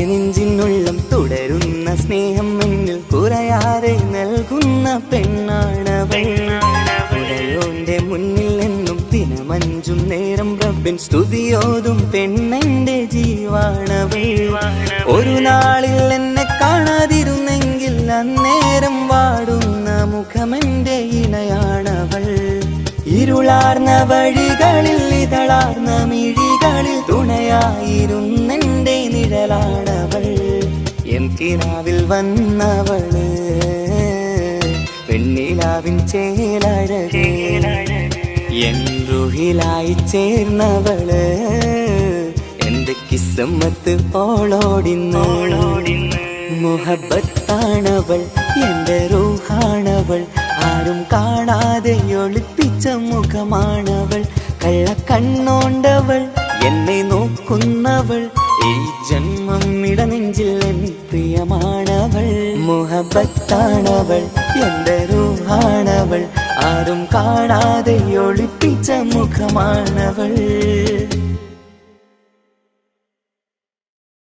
നെഞ്ചിനുള്ളം തുടരുന്ന സ്നേഹം എന്നിൽ കുറയാതെ നൽകുന്ന പെണ്ണാണവൾ ഉടയോന്റെ മുന്നിൽ എന്നും ദിനമഞ്ചും നേരം റബ്ബിൻ സ്തുതിയോതും പെണ്ണെന്റെ ജീവാണവൾ ഒരു നാളിൽ എന്നെ കാണാതിരുന്നെങ്കിൽ അന്നേരം വാടുന്ന മുഖമെന്റെ ഇണയാണവൾ ഇരുളാർന്ന വഴികളിൽ ഇതളാർന്ന മിഴികളിൽ തുണയായിരുന്നെന്റെ നിഴലാണവൾ എൻ കിനാവിൽ വന്നവള് പെണ്ണിലാവിൻ ചേലഴകേ എൻ റുഹിലായി ചേർന്നവള് എന്റെ കിസ്മത്ത് ഓളോടിന്ന് മുഹബത്താണവൾ എന്റെ റൂഹാണവൾ ആരും കാണാതെ ഒളിപ്പിച്ച മുഖമാണവൾ കള്ളക്കണ്ണോണ്ടവൾ എന്നെ നോക്കുന്നവൾ ഈ ജന്മം ഇടനെഞ്ചിൽ എൻ പ്രിയമാണവൾ മുഹബത്താണവൾ എന്റെ റൂഹാണവൾ ആരും കാണാതെ ഒളിപ്പിച്ച മുഖമാണവൾ